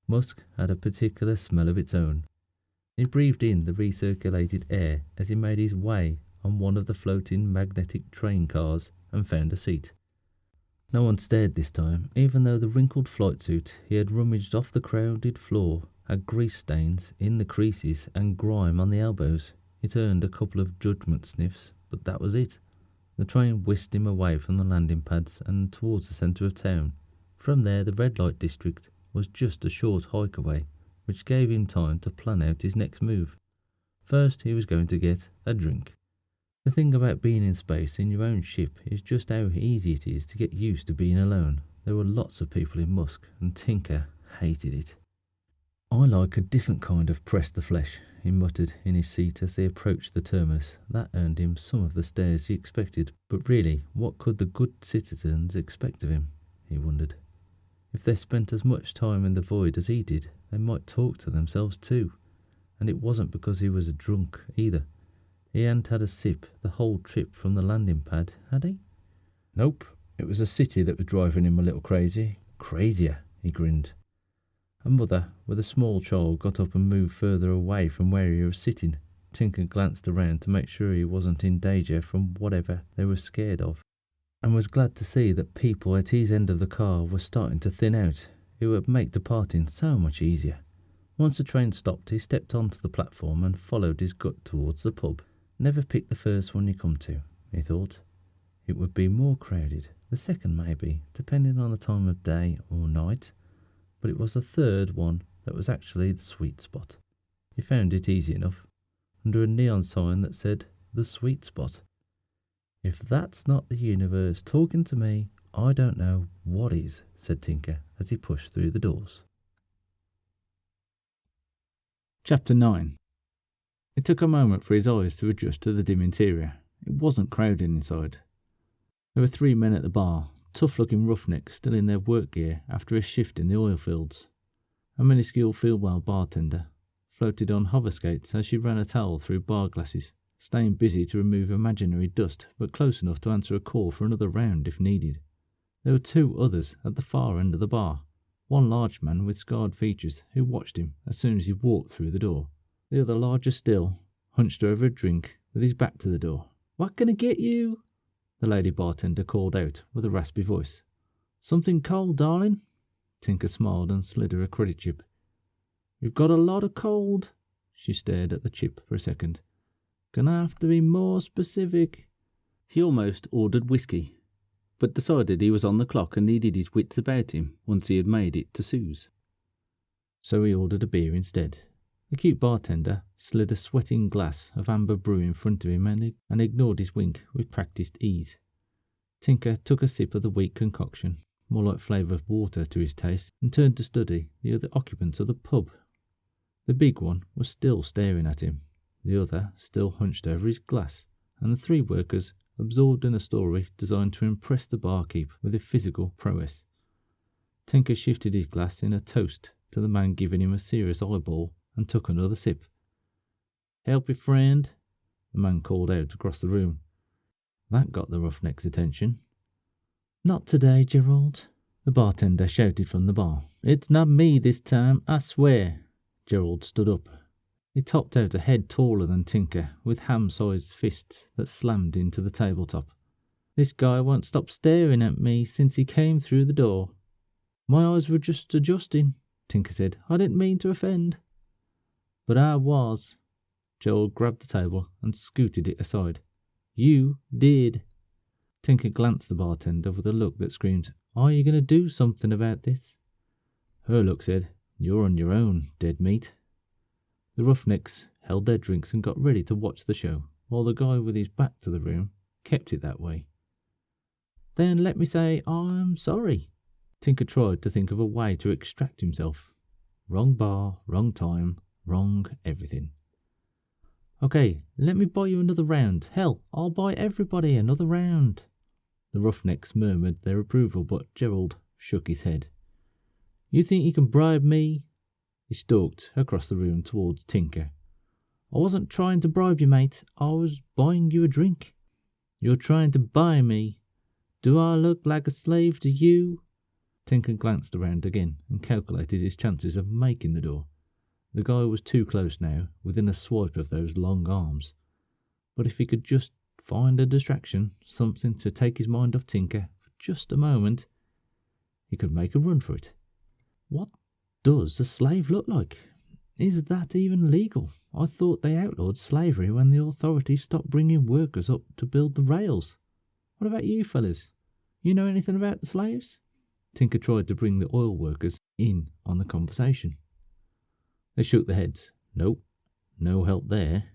Musk had a particular smell of its own. He breathed in the recirculated air as he made his way on one of the floating magnetic train cars and found a seat. No one stared this time, even though the wrinkled flight suit he had rummaged off the crowded floor had grease stains in the creases and grime on the elbows. It earned a couple of judgment sniffs, but that was it. The train whisked him away from the landing pads and towards the centre of town. From there, the red light district was just a short hike away, which gave him time to plan out his next move. First, he was going to get a drink. The thing about being in space in your own ship is just how easy it is to get used to being alone. There were lots of people in Musk, and Tinker hated it. "I like a different kind of press the flesh," he muttered in his seat as they approached the terminus. That earned him some of the stares he expected, but really, what could the good citizens expect of him, he wondered. If they spent as much time in the void as he did, they might talk to themselves too. And it wasn't because he was a drunk either. He hadn't had a sip the whole trip from the landing pad, had he? Nope, it was a city that was driving him a little crazy. Crazier, he grinned. A mother with a small child got up and moved further away from where he was sitting. Tinker glanced around to make sure he wasn't in danger from whatever they were scared of, and was glad to see that people at his end of the car were starting to thin out. It would make departing so much easier. Once the train stopped, he stepped onto the platform and followed his gut towards the pub. Never pick the first one you come to, he thought. It would be more crowded. The second maybe, depending on the time of day or night. But it was the third one that was actually the sweet spot. He found it easy enough, under a neon sign that said, "The Sweet Spot." "If that's not the universe talking to me, I don't know what is," said Tinker as he pushed through the doors. Chapter 9. It took a moment for his eyes to adjust to the dim interior. It wasn't crowded inside. There were 3 men at the bar, tough-looking roughnecks still in their work gear after a shift in the oil fields. A minuscule female bartender floated on hover skates as she ran a towel through bar glasses, staying busy to remove imaginary dust, but close enough to answer a call for another round if needed. There were 2 others at the far end of the bar, one large man with scarred features who watched him as soon as he walked through the door. The other, larger still, hunched over a drink with his back to the door. "What can I get you?" the lady bartender called out with a raspy voice. "Something cold, darling." Tinker smiled and slid her a credit chip. "We've got a lot of cold." She stared at the chip for a second. "Gonna have to be more specific." He almost ordered whiskey, but decided he was on the clock and needed his wits about him once he had made it to Sue's. So he ordered a beer instead. The cute bartender slid a sweating glass of amber brew in front of him and ignored his wink with practised ease. Tinker took a sip of the weak concoction, more like flavoured water to his taste, and turned to study the other occupants of the pub. The big one was still staring at him, the other still hunched over his glass, and the 3 workers absorbed in a story designed to impress the barkeep with his physical prowess. Tinker shifted his glass in a toast to the man giving him a serious eyeball and took another sip. "Help your friend," the man called out across the room. That got the roughneck's attention. "Not today, Gerald," the bartender shouted from the bar. "It's not me this time, I swear." Gerald stood up. He topped out a head taller than Tinker, with ham-sized fists that slammed into the tabletop. "This guy won't stop staring at me since he came through the door." "My eyes were just adjusting," Tinker said. "I didn't mean to offend." "But I was." Gerald grabbed the table and scooted it aside. "You did." Tinker glanced at the bartender with a look that screamed, "Are you going to do something about this?" Her look said, "You're on your own, dead meat." The roughnecks held their drinks and got ready to watch the show, while the guy with his back to the room kept it that way. "Then let me say I'm sorry." Tinker tried to think of a way to extract himself. Wrong bar, wrong time, wrong everything. "Okay, let me buy you another round. Hell, I'll buy everybody another round." The roughnecks murmured their approval, but Gerald shook his head. "You think you can bribe me?" He stalked across the room towards Tinker. "I wasn't trying to bribe you, mate. I was buying you a drink." "You're trying to buy me. Do I look like a slave to you?" Tinker glanced around again and calculated his chances of making the door. The guy was too close now, within a swipe of those long arms. But if he could just find a distraction, something to take his mind off Tinker for just a moment, he could make a run for it. What does a slave look like? Is that even legal? I thought they outlawed slavery when the authorities stopped bringing workers up to build the rails. What about you fellas? You know anything about the slaves? Tinker tried to bring the oil workers in on the conversation. They shook their heads. Nope, no help there.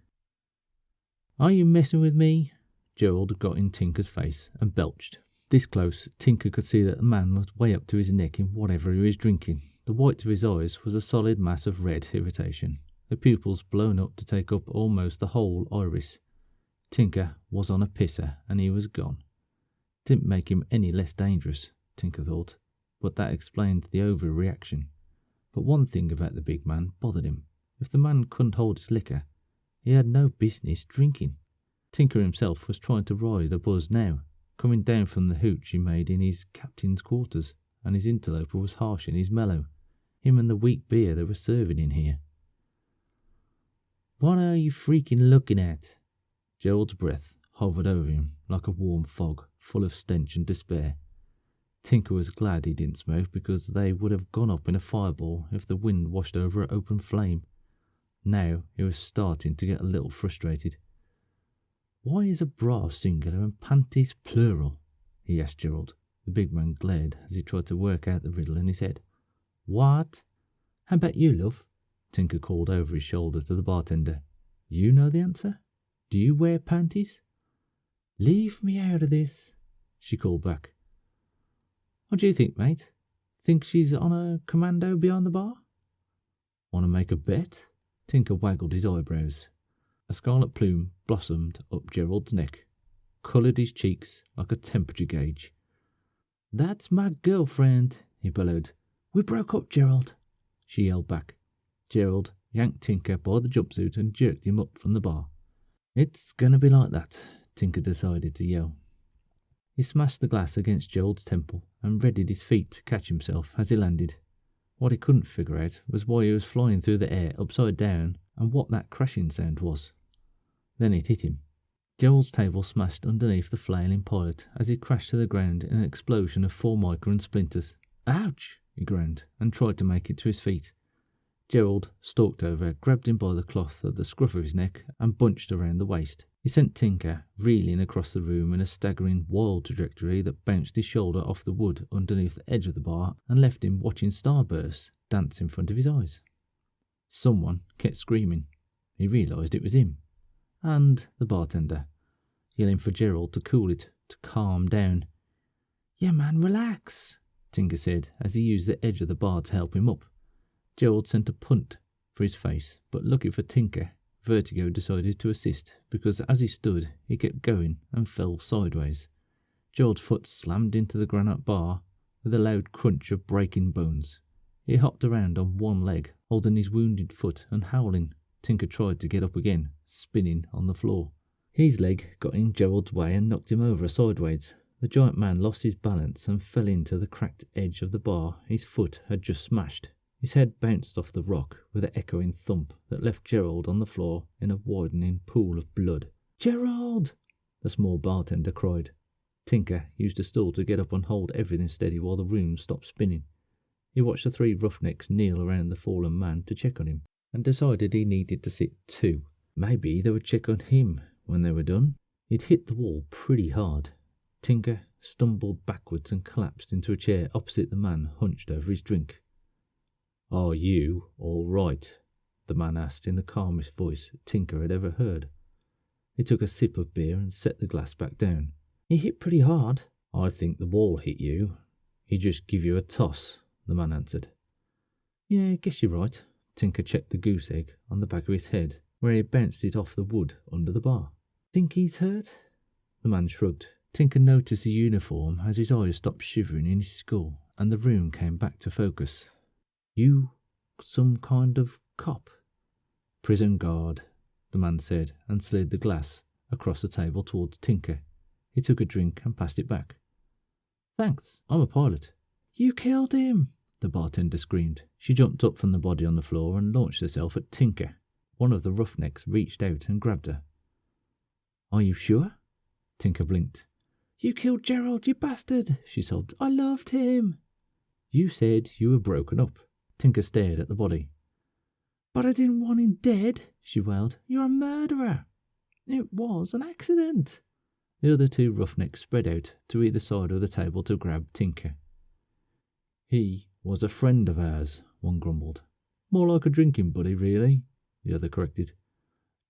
"Are you messing with me?" Gerald got in Tinker's face and belched. This close, Tinker could see that the man was way up to his neck in whatever he was drinking. The white of his eyes was a solid mass of red irritation, the pupils blown up to take up almost the whole iris. Tinker was on a pisser, and he was gone. Didn't make him any less dangerous, Tinker thought, but that explained the overreaction. But one thing about the big man bothered him. If the man couldn't hold his liquor, he had no business drinking. Tinker himself was trying to ride a buzz now, coming down from the hooch he made in his captain's quarters, and his interloper was harsh in his mellow. Him and the weak beer they were serving in here. "What are you freaking looking at?" Gerald's breath hovered over him like a warm fog, full of stench and despair. Tinker was glad he didn't smoke, because they would have gone up in a fireball if the wind washed over an open flame. Now he was starting to get a little frustrated. "Why is a bra singular and panties plural?" he asked Gerald. The big man glared as he tried to work out the riddle in his head. "What? How about you, love?" Tinker called over his shoulder to the bartender. "You know the answer? Do you wear panties?" "Leave me out of this," she called back. "What do you think, mate? Think she's on a commando behind the bar?" "Want to make a bet?" Tinker waggled his eyebrows. A scarlet plume blossomed up Gerald's neck, coloured his cheeks like a temperature gauge. "That's my girlfriend," he bellowed. "We broke up, Gerald," she yelled back. Gerald yanked Tinker by the jumpsuit and jerked him up from the bar. "It's gonna be like that," Tinker decided to yell. He smashed the glass against Gerald's temple and readied his feet to catch himself as he landed. What he couldn't figure out was why he was flying through the air upside down and what that crashing sound was. Then it hit him. Gerald's table smashed underneath the flailing pilot as he crashed to the ground in an explosion of formica and splinters. "Ouch!" he groaned and tried to make it to his feet. Gerald stalked over, grabbed him by the cloth at the scruff of his neck and bunched around the waist. He sent Tinker reeling across the room in a staggering, wild trajectory that bounced his shoulder off the wood underneath the edge of the bar and left him watching starbursts dance in front of his eyes. Someone kept screaming. He realised it was him. And the bartender, yelling for Gerald to cool it, to calm down. "Yeah, man, relax," Tinker said as he used the edge of the bar to help him up. Gerald sent a punt for his face, but lucky for Tinker, vertigo decided to assist because as he stood, he kept going and fell sideways. Gerald's foot slammed into the granite bar with a loud crunch of breaking bones. He hopped around on one leg, holding his wounded foot and howling. Tinker tried to get up again, spinning on the floor. His leg got in Gerald's way and knocked him over sideways. The giant man lost his balance and fell into the cracked edge of the bar his foot had just smashed. His head bounced off the rock with an echoing thump that left Gerald on the floor in a widening pool of blood. "Gerald!" the small bartender cried. Tinker used a stool to get up and hold everything steady while the room stopped spinning. He watched the three roughnecks kneel around the fallen man to check on him, and decided he needed to sit too. Maybe they would check on him when they were done. He'd hit the wall pretty hard. Tinker stumbled backwards and collapsed into a chair opposite the man hunched over his drink. "Are you all right?" the man asked in the calmest voice Tinker had ever heard. He took a sip of beer and set the glass back down. "He hit pretty hard." "I think the wall hit you. He just give you a toss," the man answered. "Yeah, guess you're right." Tinker checked the goose egg on the back of his head, where he bounced it off the wood under the bar. "Think he's hurt?" The man shrugged. Tinker noticed the uniform as his eyes stopped shivering in his skull, and the room came back to focus. "You some kind of cop?" "Prison guard," the man said, and slid the glass across the table towards Tinker. He took a drink and passed it back. "Thanks, I'm a pilot." "You killed him!" the bartender screamed. She jumped up from the body on the floor and launched herself at Tinker. One of the roughnecks reached out and grabbed her. "Are you sure?" Tinker blinked. "You killed Gerald, you bastard!" she sobbed. "I loved him." "You said you were broken up." Tinker stared at the body. "But I didn't want him dead," she wailed. "You're a murderer." "It was an accident." The other two roughnecks spread out to either side of the table to grab Tinker. "He was a friend of ours," one grumbled. "More like a drinking buddy, really," the other corrected.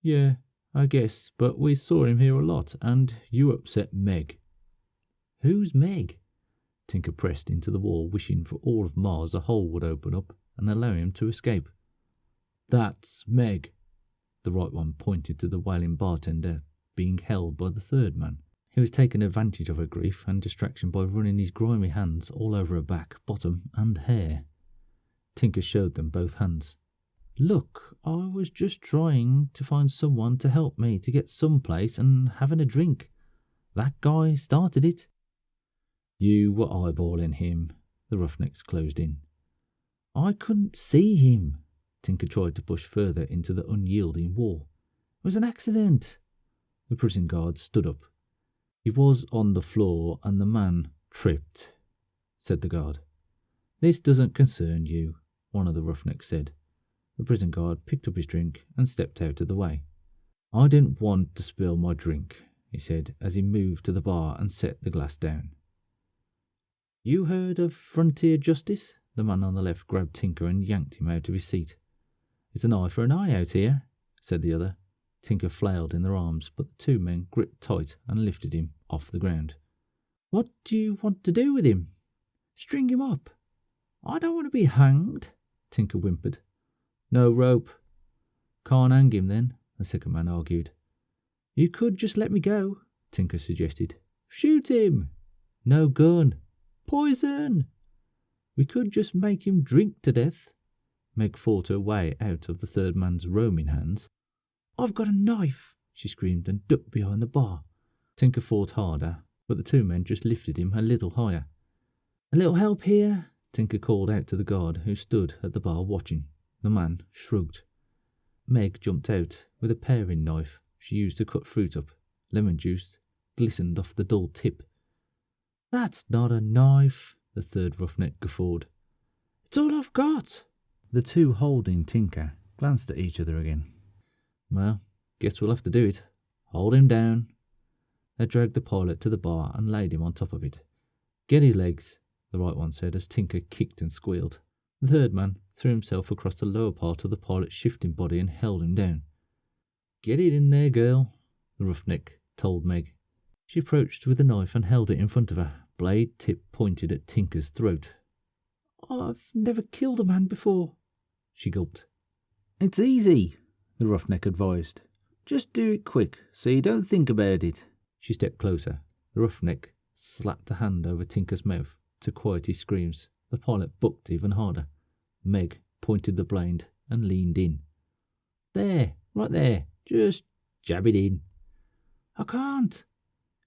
"Yeah, I guess, but we saw him here a lot, and you upset Meg." "Who's Meg?" Tinker pressed into the wall, wishing for all of Mars a hole would open up and allow him to escape. "That's Meg." The right one pointed to the wailing bartender being held by the third man. He was taking advantage of her grief and distraction by running his grimy hands all over her back, bottom, and hair. Tinker showed them both hands. "Look, I was just trying to find someone to help me to get someplace and having a drink. That guy started it." "You were eyeballing him," the roughnecks closed in. "I couldn't see him." Tinker tried to push further into the unyielding wall. "It was an accident." The prison guard stood up. "He was on the floor and the man tripped," said the guard. "This doesn't concern you," one of the roughnecks said. The prison guard picked up his drink and stepped out of the way. "I didn't want to spill my drink," he said as he moved to the bar and set the glass down. "You heard of frontier justice?" The man on the left grabbed Tinker and yanked him out of his seat. "It's an eye for an eye out here," said the other. Tinker flailed in their arms, but the two men gripped tight and lifted him off the ground. "What do you want to do with him?" "String him up." "I don't want to be hanged," Tinker whimpered. "No rope." can't hang him then, the second man argued. You could just let me go, Tinker suggested. Shoot him. No gun. Poison. We could just make him drink to death. Meg fought her way out of the third man's roaming hands. I've got a knife, she screamed and ducked behind the bar. Tinker fought harder, but the two men just lifted him a little higher. A little help here, Tinker called out to the guard who stood at the bar watching. The man shrugged. Meg jumped out with a paring knife she used to cut fruit up. Lemon juice glistened off the dull tip. That's not a knife, the third roughneck guffawed. It's all I've got. The two holding Tinker glanced at each other again. Well, guess we'll have to do it. Hold him down. They dragged the pilot to the bar and laid him on top of it. Get his legs, the right one said as Tinker kicked and squealed. The third man threw himself across the lower part of the pilot's shifting body and held him down. Get it in there, girl, the roughneck told Meg. She approached with the knife and held it in front of her, blade tip pointed at Tinker's throat. I've never killed a man before, she gulped. It's easy, the roughneck advised. Just do it quick, so you don't think about it. She stepped closer. The roughneck slapped a hand over Tinker's mouth to quiet his screams. The pilot bucked even harder. Meg pointed the blade and leaned in. There, right there. Just jab it in. I can't.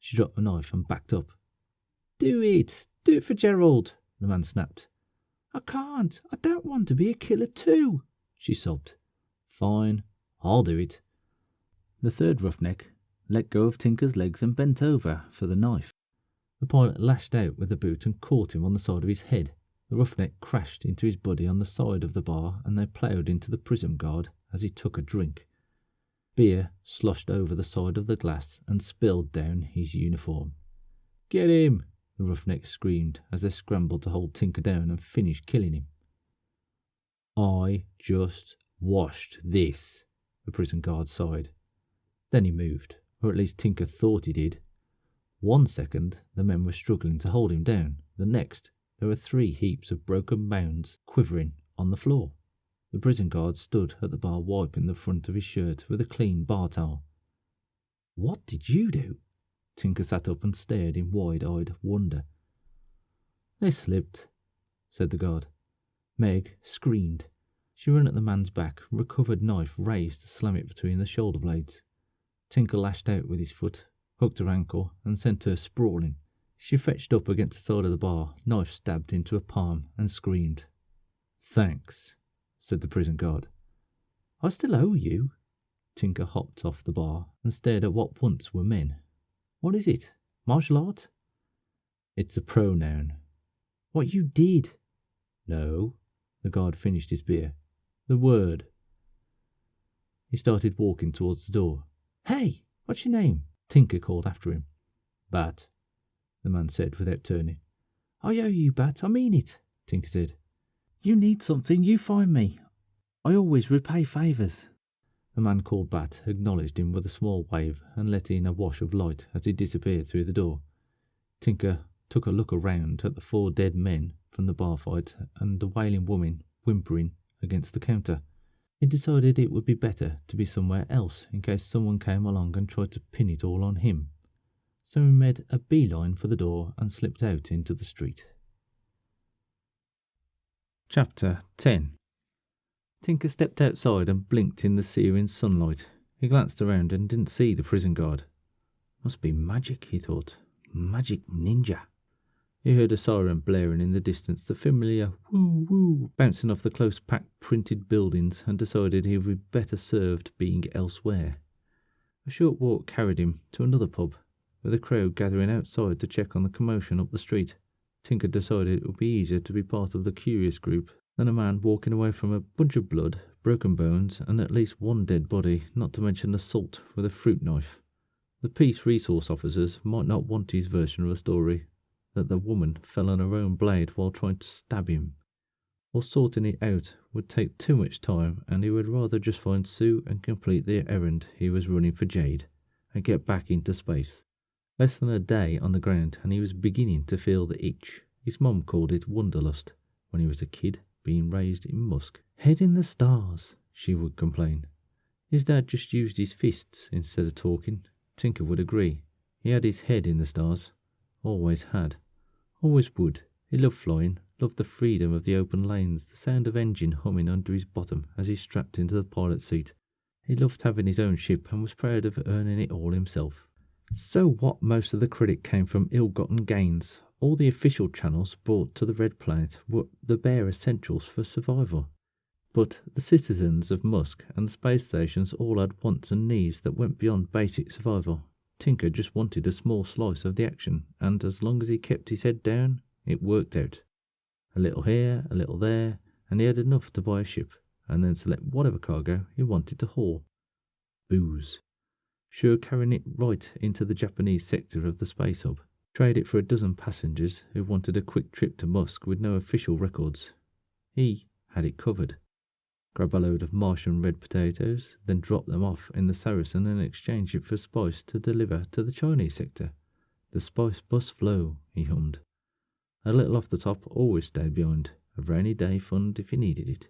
She dropped the knife and backed up. Do it. Do it for Gerald, the man snapped. I can't. I don't want to be a killer too, she sobbed. Fine, I'll do it. The third roughneck let go of Tinker's legs and bent over for the knife. The pilot lashed out with the boot and caught him on the side of his head. The roughneck crashed into his buddy on the side of the bar and they ploughed into the prison guard as he took a drink. Beer sloshed over the side of the glass and spilled down his uniform. Get him! The roughneck screamed as they scrambled to hold Tinker down and finish killing him. I just washed this, the prison guard sighed. Then he moved, or at least Tinker thought he did. 1 second, the men were struggling to hold him down. The next, there were 3 heaps of broken bones quivering on the floor. The prison guard stood at the bar wiping the front of his shirt with a clean bar towel. What did you do? Tinker sat up and stared in wide-eyed wonder. They slipped, said the guard. Meg screamed. She ran at the man's back, recovered knife raised to slam it between the shoulder blades. Tinker lashed out with his foot, hooked her ankle, and sent her sprawling. She fetched up against the side of the bar, knife stabbed into her palm, and screamed. Thanks, said the prison guard. I still owe you. Tinker hopped off the bar and stared at what once were men. What is it? Martial art? It's a pronoun. What you did? No. The guard finished his beer. The word. He started walking towards the door. Hey, what's your name? Tinker called after him. Bat, the man said without turning. I owe you, Bat, I mean it, Tinker said. You need something, you find me. I always repay favours. The man called Bat acknowledged him with a small wave and let in a wash of light as he disappeared through the door. Tinker took a look around at the 4 dead men from the bar fight and the wailing woman whimpering against the counter. He decided it would be better to be somewhere else in case someone came along and tried to pin it all on him. So he made a beeline for the door and slipped out into the street. Chapter 10. Tinker stepped outside and blinked in the searing sunlight. He glanced around and didn't see the prison guard. Must be magic, he thought. Magic ninja. He heard a siren blaring in the distance, the familiar woo-woo bouncing off the close-packed printed buildings, and decided he would be better served being elsewhere. A short walk carried him to another pub, with a crowd gathering outside to check on the commotion up the street. Tinker decided it would be easier to be part of the curious group than a man walking away from a bunch of blood, broken bones, and at least 1 dead body, not to mention assault with a fruit knife. The peace resource officers might not want his version of a story, that the woman fell on her own blade while trying to stab him, or sorting it out would take too much time, and he would rather just find Sue and complete the errand he was running for Jade, and get back into space. Less than a day on the ground, and he was beginning to feel the itch. His mum called it wanderlust when he was a kid, being raised in Musk. Head in the stars, she would complain. His dad just used his fists instead of talking. Tinker would agree. He had his head in the stars. Always had. Always would. He loved flying, loved the freedom of the open lanes, the sound of engine humming under his bottom as he strapped into the pilot's seat. He loved having his own ship and was proud of earning it all himself. So what most of the credit came from ill-gotten gains. All the official channels brought to the Red Planet were the bare essentials for survival. But the citizens of Musk and the space stations all had wants and needs that went beyond basic survival. Tinker just wanted a small slice of the action, and as long as he kept his head down, it worked out. A little here, a little there, and he had enough to buy a ship, and then select whatever cargo he wanted to haul. Booze. Sure, carrying it right into the Japanese sector of the space hub. Trade it for a dozen passengers who wanted a quick trip to Musk with no official records. He had it covered. Grab a load of Martian red potatoes, then drop them off in the Saracen and exchange it for spice to deliver to the Chinese sector. The spice must flow, he hummed. A little off the top always stayed behind, a rainy day fund if he needed it.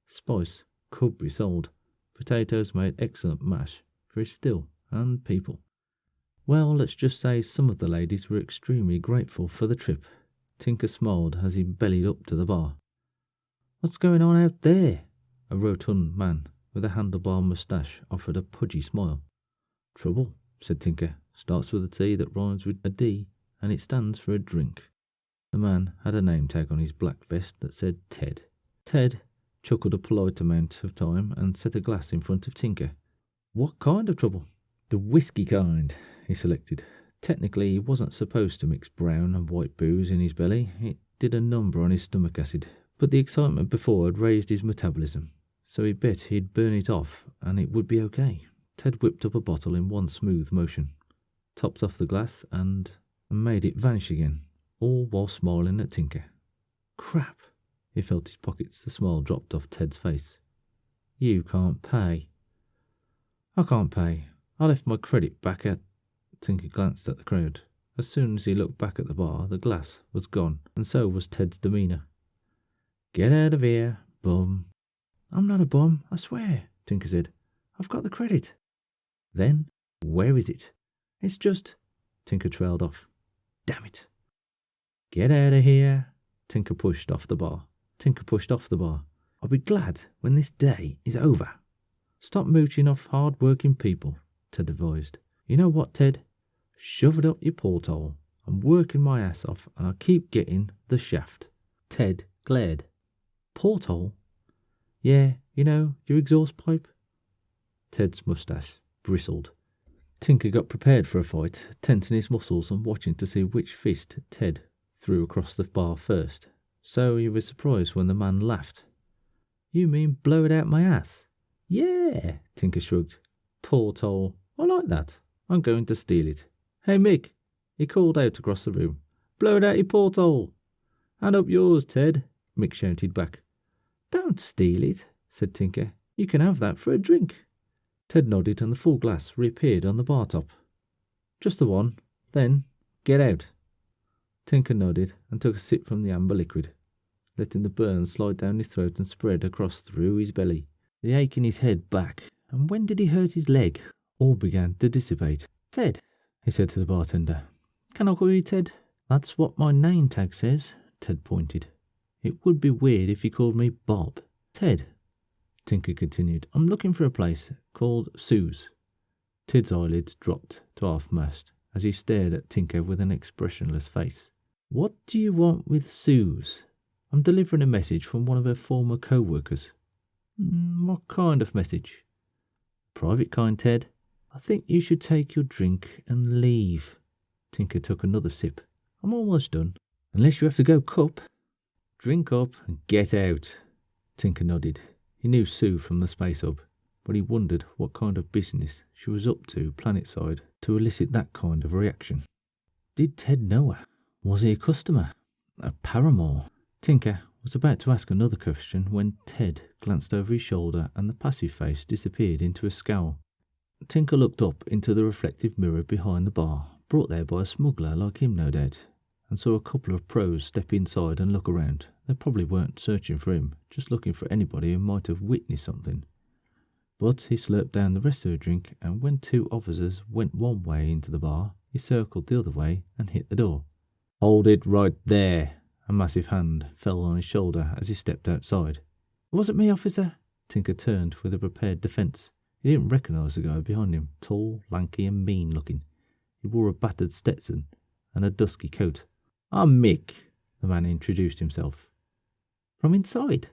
Spice could be sold. Potatoes made excellent mash for his still and people. Well, let's just say some of the ladies were extremely grateful for the trip. Tinker smiled as he bellied up to the bar. What's going on out there? A rotund man with a handlebar moustache offered a pudgy smile. Trouble, said Tinker. Starts with a T that rhymes with a D, and it stands for a drink. The man had a name tag on his black vest that said Ted. Ted chuckled a polite amount of time and set a glass in front of Tinker. What kind of trouble? The whiskey kind, he selected. Technically, he wasn't supposed to mix brown and white booze in his belly. It did a number on his stomach acid, but the excitement before had raised his metabolism, so he bet he'd burn it off and it would be okay. Ted whipped up a bottle in one smooth motion, topped off the glass and made it vanish again, all while smiling at Tinker. Crap! He felt his pockets. The smile dropped off Ted's face. You can't pay. I can't pay. I left my credit back at... Tinker glanced at the crowd. As soon as he looked back at the bar, the glass was gone, and so was Ted's demeanour. Get out of here, bum. I'm not a bum, I swear, Tinker said. I've got the credit. Then, where is it? It's just... Tinker trailed off. Damn it. Get out of here. Tinker pushed off the bar. I'll be glad when this day is over. Stop mooching off hard-working people, Ted advised. You know what, Ted? Shove it up your porthole. I'm working my ass off and I keep getting the shaft. Ted glared. Porthole? Yeah, you know, your exhaust pipe. Ted's moustache bristled. Tinker got prepared for a fight, tensing his muscles and watching to see which fist Ted threw across the bar first. So he was surprised when the man laughed. You mean blow it out my ass? Yeah, Tinker shrugged. Porthole. I like that. I'm going to steal it. Hey, Mick, he called out across the room. Blow it out your porthole. And up yours, Ted, Mick shouted back. Don't steal it, said Tinker. You can have that for a drink. Ted nodded and the full glass reappeared on the bar top. Just the one. Then, get out. Tinker nodded and took a sip from the amber liquid, letting the burn slide down his throat and spread across through his belly. The ache in his head back, and when did he hurt his leg, all began to dissipate. Ted, he said to the bartender. Can I call you Ted? That's what my name tag says, Ted pointed. It would be weird if you called me Bob. Ted, Tinker continued, I'm looking for a place called Sue's. Ted's eyelids dropped to half-mast as he stared at Tinker with an expressionless face. What do you want with Sue's? I'm delivering a message from one of her former co-workers. What kind of message? Private kind, Ted. I think you should take your drink and leave. Tinker took another sip. I'm almost done. Unless you have to go cup. Drink up and get out. Tinker nodded. He knew Sue from the space hub, but he wondered what kind of business she was up to planetside to elicit that kind of reaction. Did Ted know her? Was he a customer? A paramour? Tinker was about to ask another question when Ted glanced over his shoulder and the passive face disappeared into a scowl. Tinker looked up into the reflective mirror behind the bar, brought there by a smuggler like him no doubt, and saw a couple of pros step inside and look around. They probably weren't searching for him, just looking for anybody who might have witnessed something. But he slurped down the rest of the drink, and when two officers went one way into the bar, he circled the other way and hit the door. "Hold it right there!" A massive hand fell on his shoulder as he stepped outside. "It wasn't me, officer." Tinker turned with a prepared defence. He didn't recognise the guy behind him, tall, lanky and mean looking. He wore a battered Stetson and a dusky coat. "I'm Mick," the man introduced himself. "From inside?"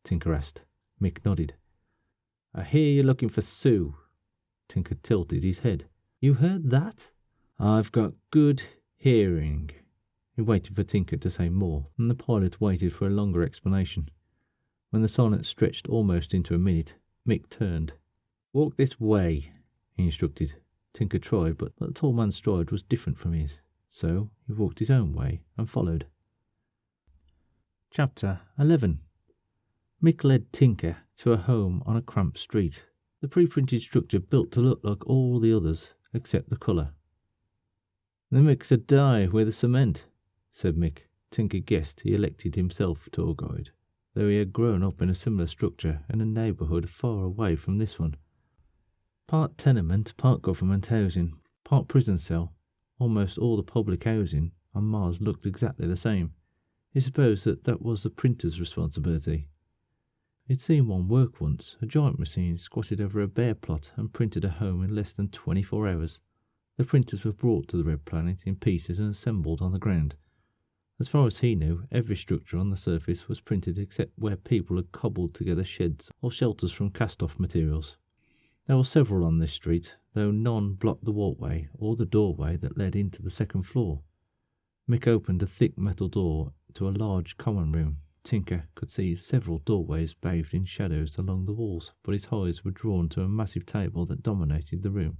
Tinker asked. Mick nodded. "I hear you're looking for Sue." Tinker tilted his head. "You heard that?" "I've got good hearing." He waited for Tinker to say more, and the pilot waited for a longer explanation. When the silence stretched almost into a minute, Mick turned. "Walk this way," he instructed. Tinker tried, but the tall man's stride was different from his, so he walked his own way and followed. Chapter 11. Mick led Tinker to a home on a cramped street, the pre-printed structure built to look like all the others except the colour. "The mix of dye with the cement," said Mick. Tinker guessed he elected himself tour guide, though he had grown up in a similar structure in a neighbourhood far away from this one. Part tenement, part government housing, part prison cell. Almost all the public housing on Mars looked exactly the same. He supposed that was the printer's responsibility. He'd seen one work once. A giant machine squatted over a bare plot and printed a home in less than 24 hours. The printers were brought to the Red Planet in pieces and assembled on the ground. As far as he knew, every structure on the surface was printed except where people had cobbled together sheds or shelters from cast-off materials. There were several on this street, though none blocked the walkway or the doorway that led into the second floor. Mick opened a thick metal door to a large common room. Tinker could see several doorways bathed in shadows along the walls, but his eyes were drawn to a massive table that dominated the room.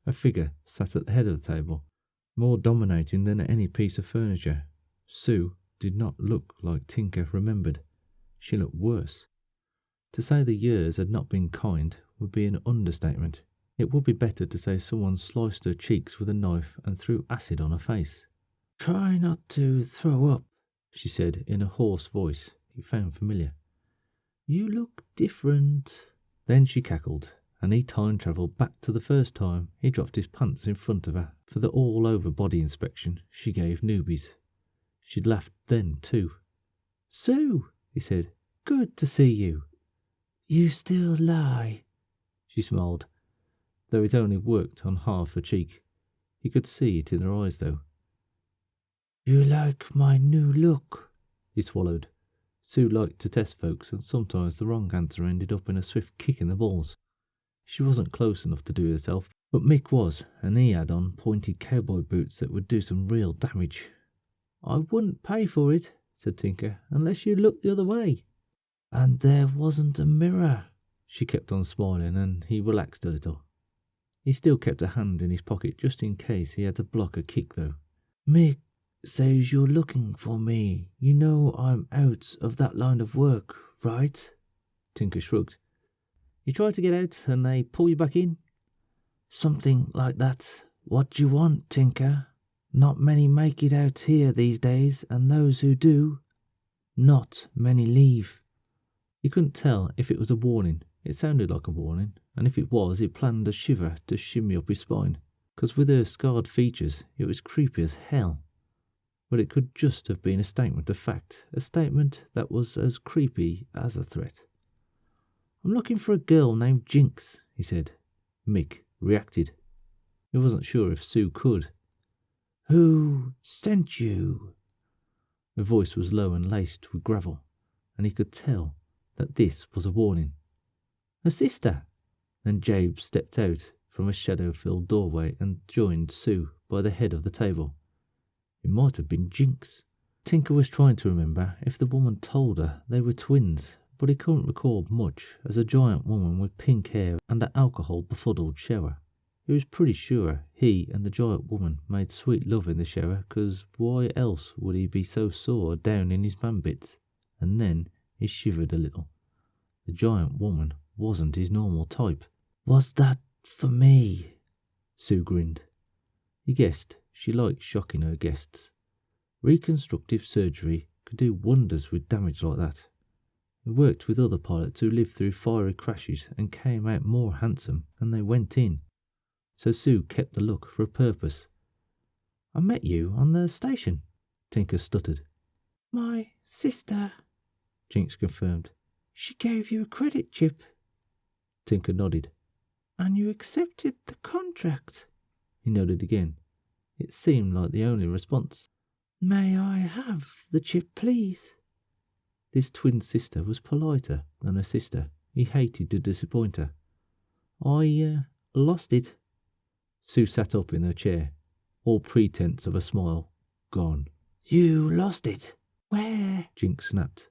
A figure sat at the head of the table, more dominating than any piece of furniture. Sue did not look like Tinker remembered. She looked worse. To say the years had not been kind would be an understatement. It would be better to say someone sliced her cheeks with a knife and threw acid on her face. "Try not to throw up," she said in a hoarse voice he found familiar. "You look different." Then she cackled, and he time-travelled back to the first time he dropped his pants in front of her for the all-over body inspection she gave newbies. She'd laughed then, too. "Sue," he said, "good to see you." "You still lie." She smiled, though it only worked on half her cheek. He could see it in her eyes, though. "You like my new look?" He swallowed. Sue liked to test folks, and sometimes the wrong answer ended up in a swift kick in the balls. She wasn't close enough to do it herself, but Mick was, and he had on pointed cowboy boots that would do some real damage. "I wouldn't pay for it," said Tinker, "unless you looked the other way." "And there wasn't a mirror." She kept on smiling, and he relaxed a little. He still kept a hand in his pocket just in case he had to block a kick, though. "Mick says you're looking for me. You know I'm out of that line of work, right?" Tinker shrugged. "You try to get out and they pull you back in?" "Something like that. What do you want, Tinker? Not many make it out here these days, and those who do, not many leave." He couldn't tell if it was a warning. It sounded like a warning, and if it was, it planned a shiver to shimmy up his spine, because with her scarred features, it was creepy as hell. But it could just have been a statement of fact, a statement that was as creepy as a threat. "I'm looking for a girl named Jinx," he said. Mick reacted. He wasn't sure if Sue could. "Who sent you?" Her voice was low and laced with gravel, and he could tell that this was a warning. "Her sister." Then Jabe stepped out from a shadow-filled doorway and joined Sue by the head of the table. It might have been Jinx. Tinker was trying to remember if the woman told her they were twins, but he couldn't recall much as a giant woman with pink hair and an alcohol-befuddled shower. He was pretty sure he and the giant woman made sweet love in the shower, because why else would he be so sore down in his man bits? And then he shivered a little. The giant woman wasn't his normal type. "Was that for me?" Sue grinned. He guessed she liked shocking her guests. Reconstructive surgery could do wonders with damage like that. He worked with other pilots who lived through fiery crashes and came out more handsome than they went in. So Sue kept the look for a purpose. I met you on the station, Tinker stuttered. My sister, Jinx confirmed. She gave you a credit chip. Tinker nodded. And you accepted the contract? He nodded again. It seemed like the only response. May I have the chip, please? This twin sister was politer than her sister. He hated to disappoint her. I lost it. Sue sat up in her chair, all pretense of a smile gone. You lost it? Where? Jinx snapped.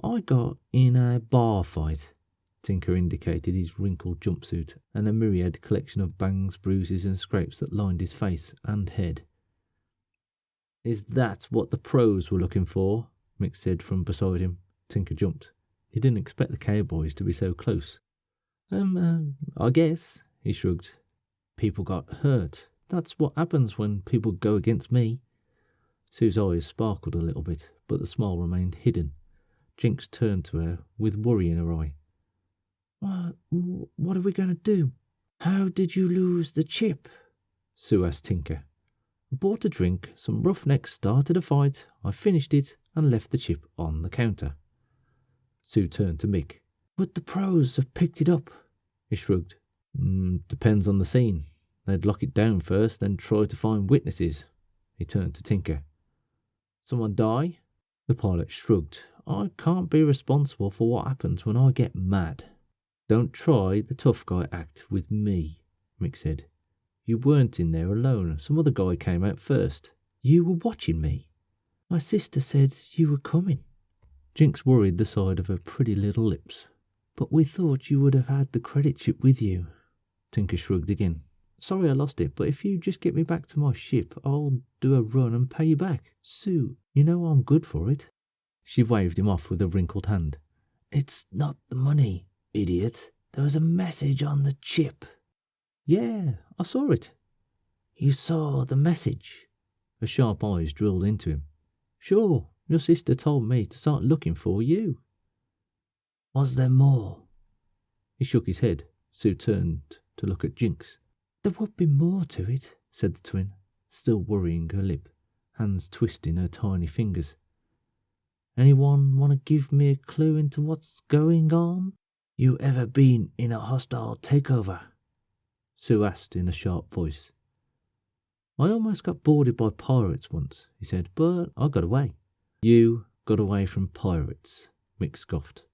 I got in a bar fight. Tinker indicated his wrinkled jumpsuit and a myriad collection of bangs, bruises and scrapes that lined his face and head. Is that what the pros were looking for? Mick said from beside him. Tinker jumped. He didn't expect the cowboys to be so close. I guess, he shrugged. People got hurt. That's what happens when people go against me. Sue's eyes sparkled a little bit, but the smile remained hidden. Jinx turned to her with worry in her eye. What are we going to do? How did you lose the chip? Sue asked Tinker. I bought a drink, some roughnecks started a fight, I finished it and left the chip on the counter. Sue turned to Mick. Would the pros have picked it up? He shrugged. Depends on the scene. They'd lock it down first, then try to find witnesses. He turned to Tinker. Someone die? The pilot shrugged. I can't be responsible for what happens when I get mad. Don't try the tough guy act with me, Mick said. You weren't in there alone. Some other guy came out first. You were watching me. My sister said you were coming. Jinx worried the side of her pretty little lips. But we thought you would have had the credit chip with you. Tinker shrugged again. Sorry I lost it, but if you just get me back to my ship, I'll do a run and pay you back. Sue, you know I'm good for it. She waved him off with a wrinkled hand. It's not the money, idiot. There was a message on the chip. Yeah, I saw it. You saw the message? Her sharp eyes drilled into him. Sure, your sister told me to start looking for you. Was there more? He shook his head. Sue turned to look at Jinx. There would be more to it, said the twin, still worrying her lip, hands twisting her tiny fingers. Anyone want to give me a clue into what's going on? You ever been in a hostile takeover? Sue asked in a sharp voice. I almost got boarded by pirates once, he said, but I got away. You got away from pirates, Mick scoffed.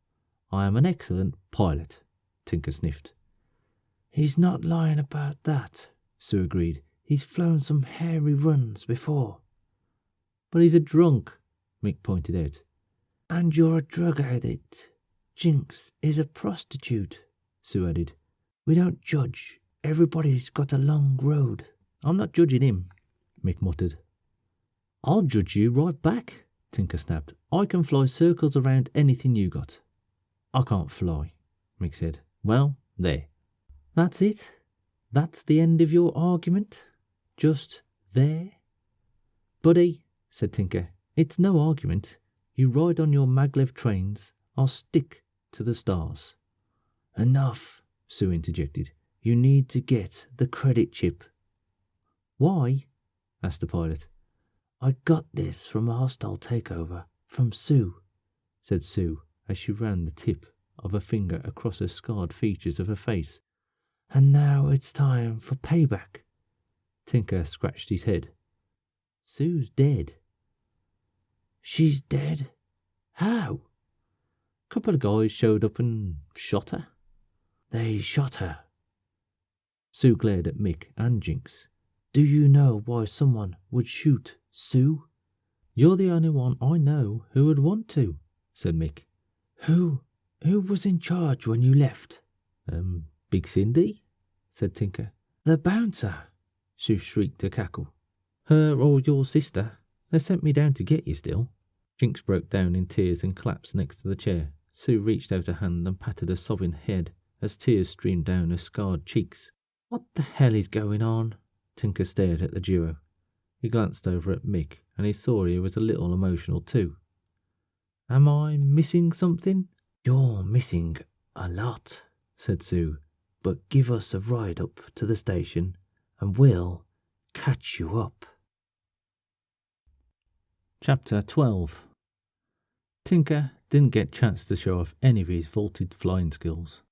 I am an excellent pilot, Tinker sniffed. He's not lying about that, Sue agreed. He's flown some hairy runs before. But he's a drunk, Mick pointed out. And you're a drug addict. Jinx is a prostitute, Sue added. We don't judge. Everybody's got a long road. I'm not judging him, Mick muttered. I'll judge you right back, Tinker snapped. I can fly circles around anything you got. I can't fly, Mick said. Well, there. That's it? That's the end of your argument? Just there? Buddy, said Tinker, it's no argument. You ride on your maglev trains, I'll stick to the stars. Enough, Sue interjected. You need to get the credit chip. Why? Asked the pilot. I got this from a hostile takeover, from Sue, said Sue as she ran the tip of her finger across the scarred features of her face. And now it's time for payback. Tinker scratched his head. Sue's dead. She's dead? How? A couple of guys showed up and shot her. They shot her. Sue glared at Mick and Jinx. Do you know why someone would shoot Sue? You're the only one I know who would want to, said Mick. Who was in charge when you left? Big Cindy, said Tinker. The bouncer, Sue shrieked a cackle. Her or your sister? They sent me down to get you still. Jinx broke down in tears and collapsed next to the chair. Sue reached out a hand and patted her sobbing head as tears streamed down her scarred cheeks. What the hell is going on? Tinker stared at the duo. He glanced over at Mick and he saw he was a little emotional too. Am I missing something? "You're missing a lot," said Sue, "but give us a ride up to the station and we'll catch you up." Chapter 12. Tinker didn't get a chance to show off any of his vaulted flying skills.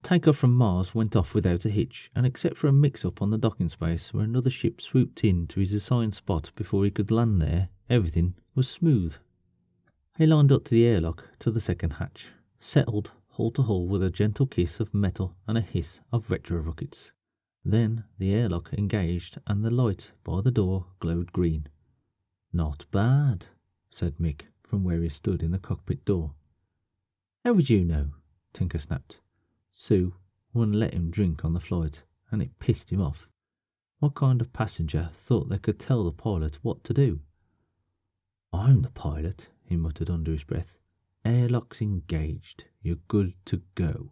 Takeoff from Mars went off without a hitch, and except for a mix-up on the docking space where another ship swooped in to his assigned spot before he could land there, everything was smooth. He lined up to the airlock to the second hatch, settled hull to hull with a gentle kiss of metal and a hiss of retro rockets. Then the airlock engaged and the light by the door glowed green. "Not bad," said Mick from where he stood in the cockpit door. "How would you know?" Tinker snapped. Sue wouldn't let him drink on the flight, and it pissed him off. What kind of passenger thought they could tell the pilot what to do? "I'm the pilot," he muttered under his breath. "Airlock's engaged. You're good to go."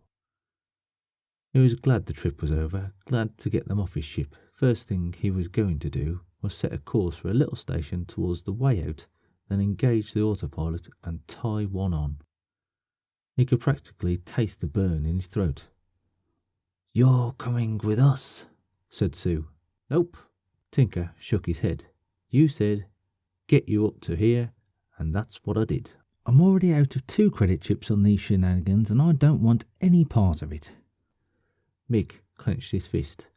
He was glad the trip was over, glad to get them off his ship. First thing he was going to do was set a course for a little station towards the way out, then engage the autopilot and tie one on. He could practically taste the burn in his throat. "You're coming with us," said Sue. "Nope." Tinker shook his head. "You said, get you up to here, and that's what I did. I'm already out of 2 credit chips on these shenanigans, and I don't want any part of it." Mick clenched his fist.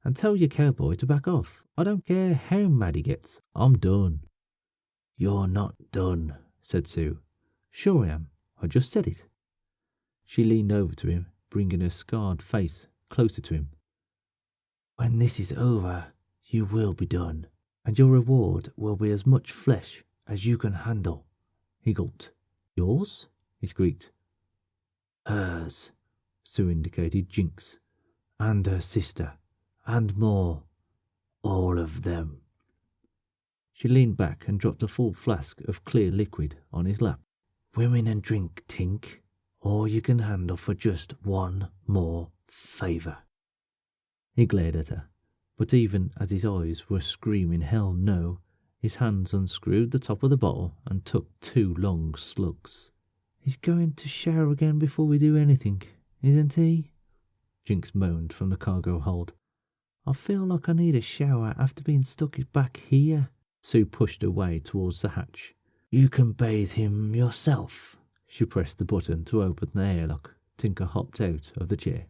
"And tell your cowboy to back off. I don't care how mad he gets. I'm done." "You're not done," said Sue. "Sure I am. I just said it." She leaned over to him, bringing her scarred face closer to him. "When this is over, you will be done, and your reward will be as much flesh as you can handle." He gulped. "Yours?" he squeaked. "Hers," Sue indicated Jinx. "And her sister, and more. All of them." She leaned back and dropped a full flask of clear liquid on his lap. "Women and drink, Tink, or you can handle for just one more favour." He glared at her, but even as his eyes were screaming hell no, his hands unscrewed the top of the bottle and took 2 long slugs. "He's going to shower again before we do anything, isn't he?" Jinx moaned from the cargo hold. "I feel like I need a shower after being stuck back here." Sue pushed her way towards the hatch. "You can bathe him yourself." She pressed the button to open the airlock. Tinker hopped out of the chair.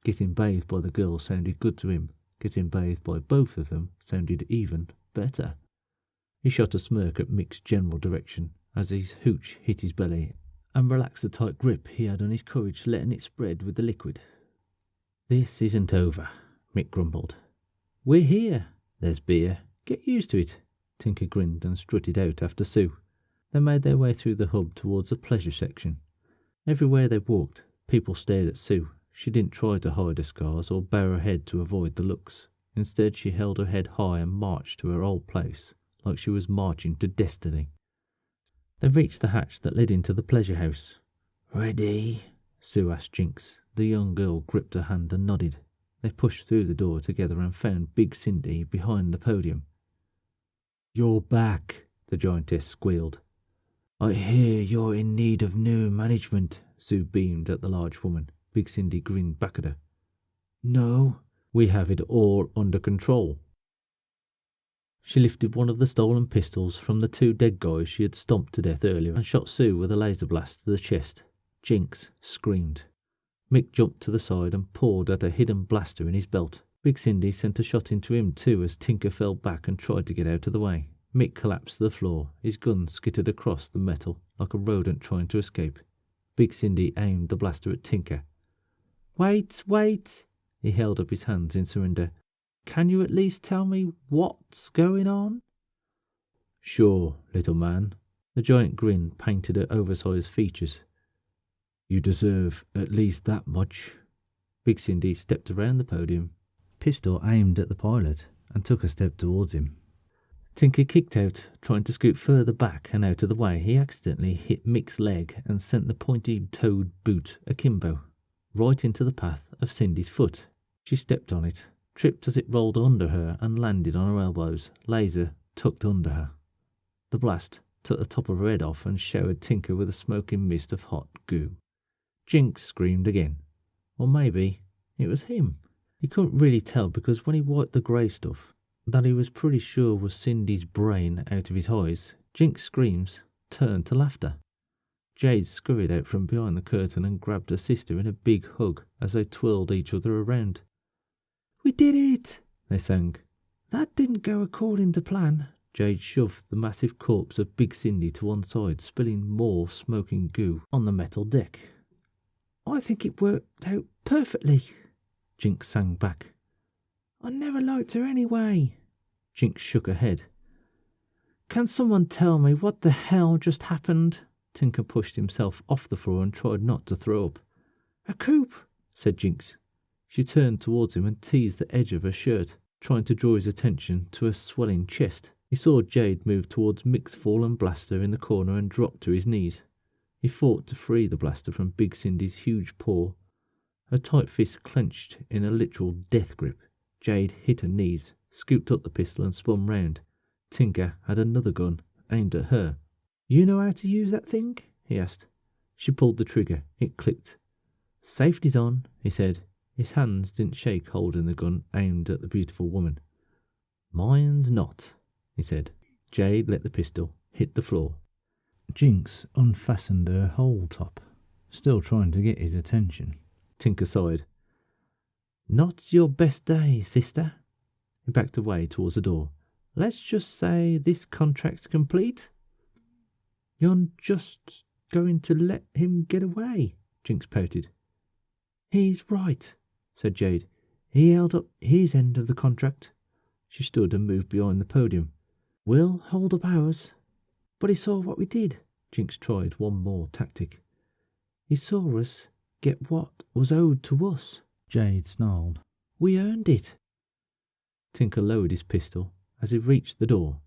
Getting bathed by the girl sounded good to him. Getting bathed by both of them sounded even better. He shot a smirk at Mick's general direction as his hooch hit his belly and relaxed the tight grip he had on his courage, letting it spread with the liquid. "This isn't over," Mick grumbled. "We're here. There's beer. Get used to it." Tinker grinned and strutted out after Sue. They made their way through the hub towards the pleasure section. Everywhere they walked, people stared at Sue. She didn't try to hide her scars or bow her head to avoid the looks. Instead, she held her head high and marched to her old place, like she was marching to destiny. They reached the hatch that led into the pleasure house. "Ready?" Sue asked Jinx. The young girl gripped her hand and nodded. They pushed through the door together and found Big Cindy behind the podium. "You're back," the giantess squealed. "I hear you're in need of new management." Sue beamed at the large woman. Big Cindy grinned back at her. "No, we have it all under control." She lifted one of the stolen pistols from the 2 dead guys she had stomped to death earlier and shot Sue with a laser blast to the chest. Jinx screamed. Mick jumped to the side and pawed at a hidden blaster in his belt. Big Cindy sent a shot into him too as Tinker fell back and tried to get out of the way. Mick collapsed to the floor. His gun skittered across the metal like a rodent trying to escape. Big Cindy aimed the blaster at Tinker. "Wait, wait!" He held up his hands in surrender. "Can you at least tell me what's going on?" "Sure, little man." The giant grin painted her oversized features. "You deserve at least that much." Big Cindy stepped around the podium, pistol aimed at the pilot, and took a step towards him. Tinker kicked out, trying to scoot further back and out of the way. He accidentally hit Mick's leg and sent the pointy-toed boot akimbo, right into the path of Cindy's foot. She stepped on it, tripped as it rolled under her and landed on her elbows, laser tucked under her. The blast took the top of her head off, and showered Tinker with a smoking mist of hot goo. Jinx screamed again. Or maybe it was him. He couldn't really tell, because when he wiped the grey stuff that he was pretty sure was Cindy's brain out of his eyes, Jinx's screams turned to laughter. Jade scurried out from behind the curtain and grabbed her sister in a big hug as they twirled each other around. "We did it!" they sang. "That didn't go according to plan." Jade shoved the massive corpse of Big Cindy to one side, spilling more smoking goo on the metal deck. "I think it worked out perfectly," Jinx sang back. "I never liked her anyway." Jinx shook her head. "Can someone tell me what the hell just happened?" Tinker pushed himself off the floor and tried not to throw up. "A coop," said Jinx. She turned towards him and teased the edge of her shirt, trying to draw his attention to her swelling chest. He saw Jade move towards Mick's fallen blaster in the corner and drop to his knees. He fought to free the blaster from Big Cindy's huge paw. Her tight fist clenched in a literal death grip. Jade hit her knees, scooped up the pistol and spun round. Tinker had another gun aimed at her. "You know how to use that thing?" he asked. She pulled the trigger. It clicked. "Safety's on," he said. His hands didn't shake holding the gun aimed at the beautiful woman. "Mine's not," he said. Jade let the pistol hit the floor. Jinx unfastened her whole top, still trying to get his attention. Tinker sighed. "Not your best day, sister." He backed away towards the door. "Let's just say this contract's complete." "You're just going to let him get away?" Jinx pouted. "He's right," said Jade. "He held up his end of the contract." She stood and moved behind the podium. "We'll hold up ours." "But he saw what we did." Jinx tried one more tactic. "He saw us get what was owed to us." Jade snarled. "We earned it." Tinker lowered his pistol as he reached the door.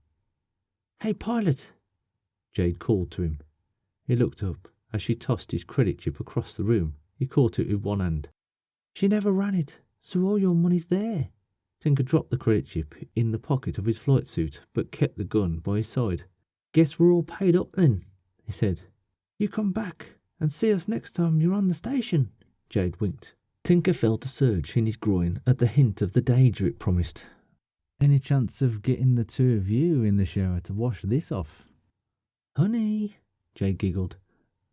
"Hey, pilot!" Jade called to him. He looked up as she tossed his credit chip across the room. He caught it with one hand. "She never ran it, so all your money's there." Tinker dropped the credit chip in the pocket of his flight suit, but kept the gun by his side. "Guess we're all paid up then," he said. "You come back and see us next time you're on the station." Jade winked. Tinker felt a surge in his groin at the hint of the danger it promised. "Any chance of getting the two of you in the shower to wash this off?" "Honey," Jade giggled,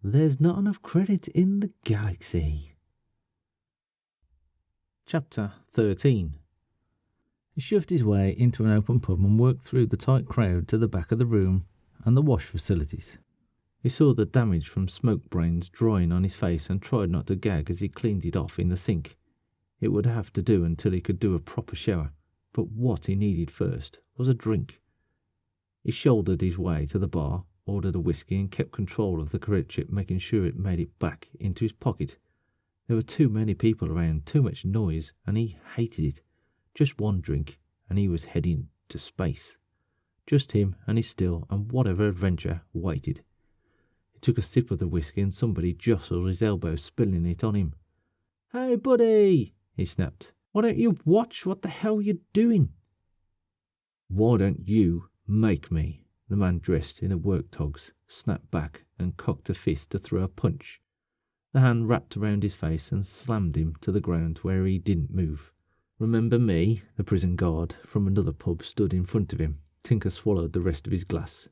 "there's not enough credit in the galaxy." Chapter 13. He shoved his way into an open pub and worked through the tight crowd to the back of the room and the wash facilities. He saw the damage from smoke brains drying on his face and tried not to gag as he cleaned it off in the sink. It would have to do until he could do a proper shower, but what he needed first was a drink. He shouldered his way to the bar, ordered a whiskey and kept control of the credit chip, making sure it made it back into his pocket. There were too many people around, too much noise, and he hated it. Just one drink, and he was heading to space. Just him and his still, and whatever adventure waited. He took a sip of the whiskey and somebody jostled his elbow, spilling it on him. "Hey, buddy," he snapped. "Why don't you watch what the hell you're doing?" "Why don't you make me?" The man dressed in a work togs snapped back and cocked a fist to throw a punch. The hand wrapped around his face and slammed him to the ground where he didn't move. "Remember me?" The prison guard from another pub stood in front of him. Tinker swallowed the rest of his glass.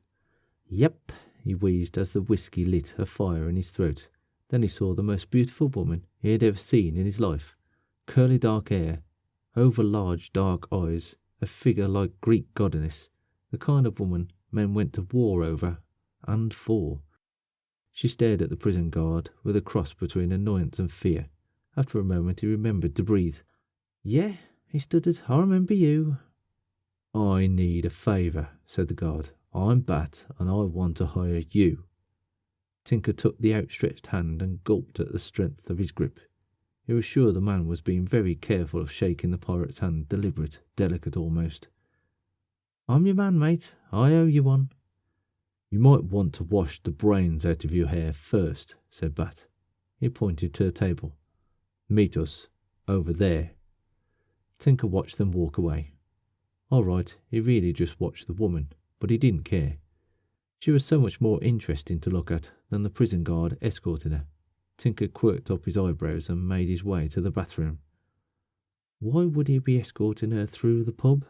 "Yep," he wheezed as the whiskey lit a fire in his throat. Then he saw the most beautiful woman he had ever seen in his life. Curly dark hair, over large dark eyes, a figure like Greek goddess, the kind of woman men went to war over and for. She stared at the prison guard with a cross between annoyance and fear. After a moment he remembered to breathe. "Yeah," he stuttered, "I remember you." "I need a favour," said the guard. "I'm Bat, and I want to hire you." Tinker took the outstretched hand and gulped at the strength of his grip. He was sure the man was being very careful of shaking the pirate's hand, deliberate, delicate almost. "I'm your man, mate. I owe you one." "You might want to wash the brains out of your hair first," said Bat. He pointed to the table. "Meet us over there." Tinker watched them walk away. All right, he really just watched the woman, but he didn't care. She was so much more interesting to look at than the prison guard escorting her. Tinker quirked up his eyebrows and made his way to the bathroom. Why would he be escorting her through the pub?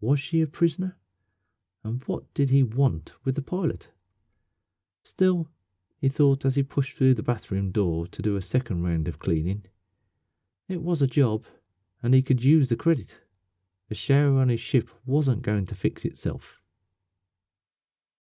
Was she a prisoner? And what did he want with the pilot? Still, he thought as he pushed through the bathroom door to do a second round of cleaning. It was a job, and he could use the credit. A shower on his ship wasn't going to fix itself.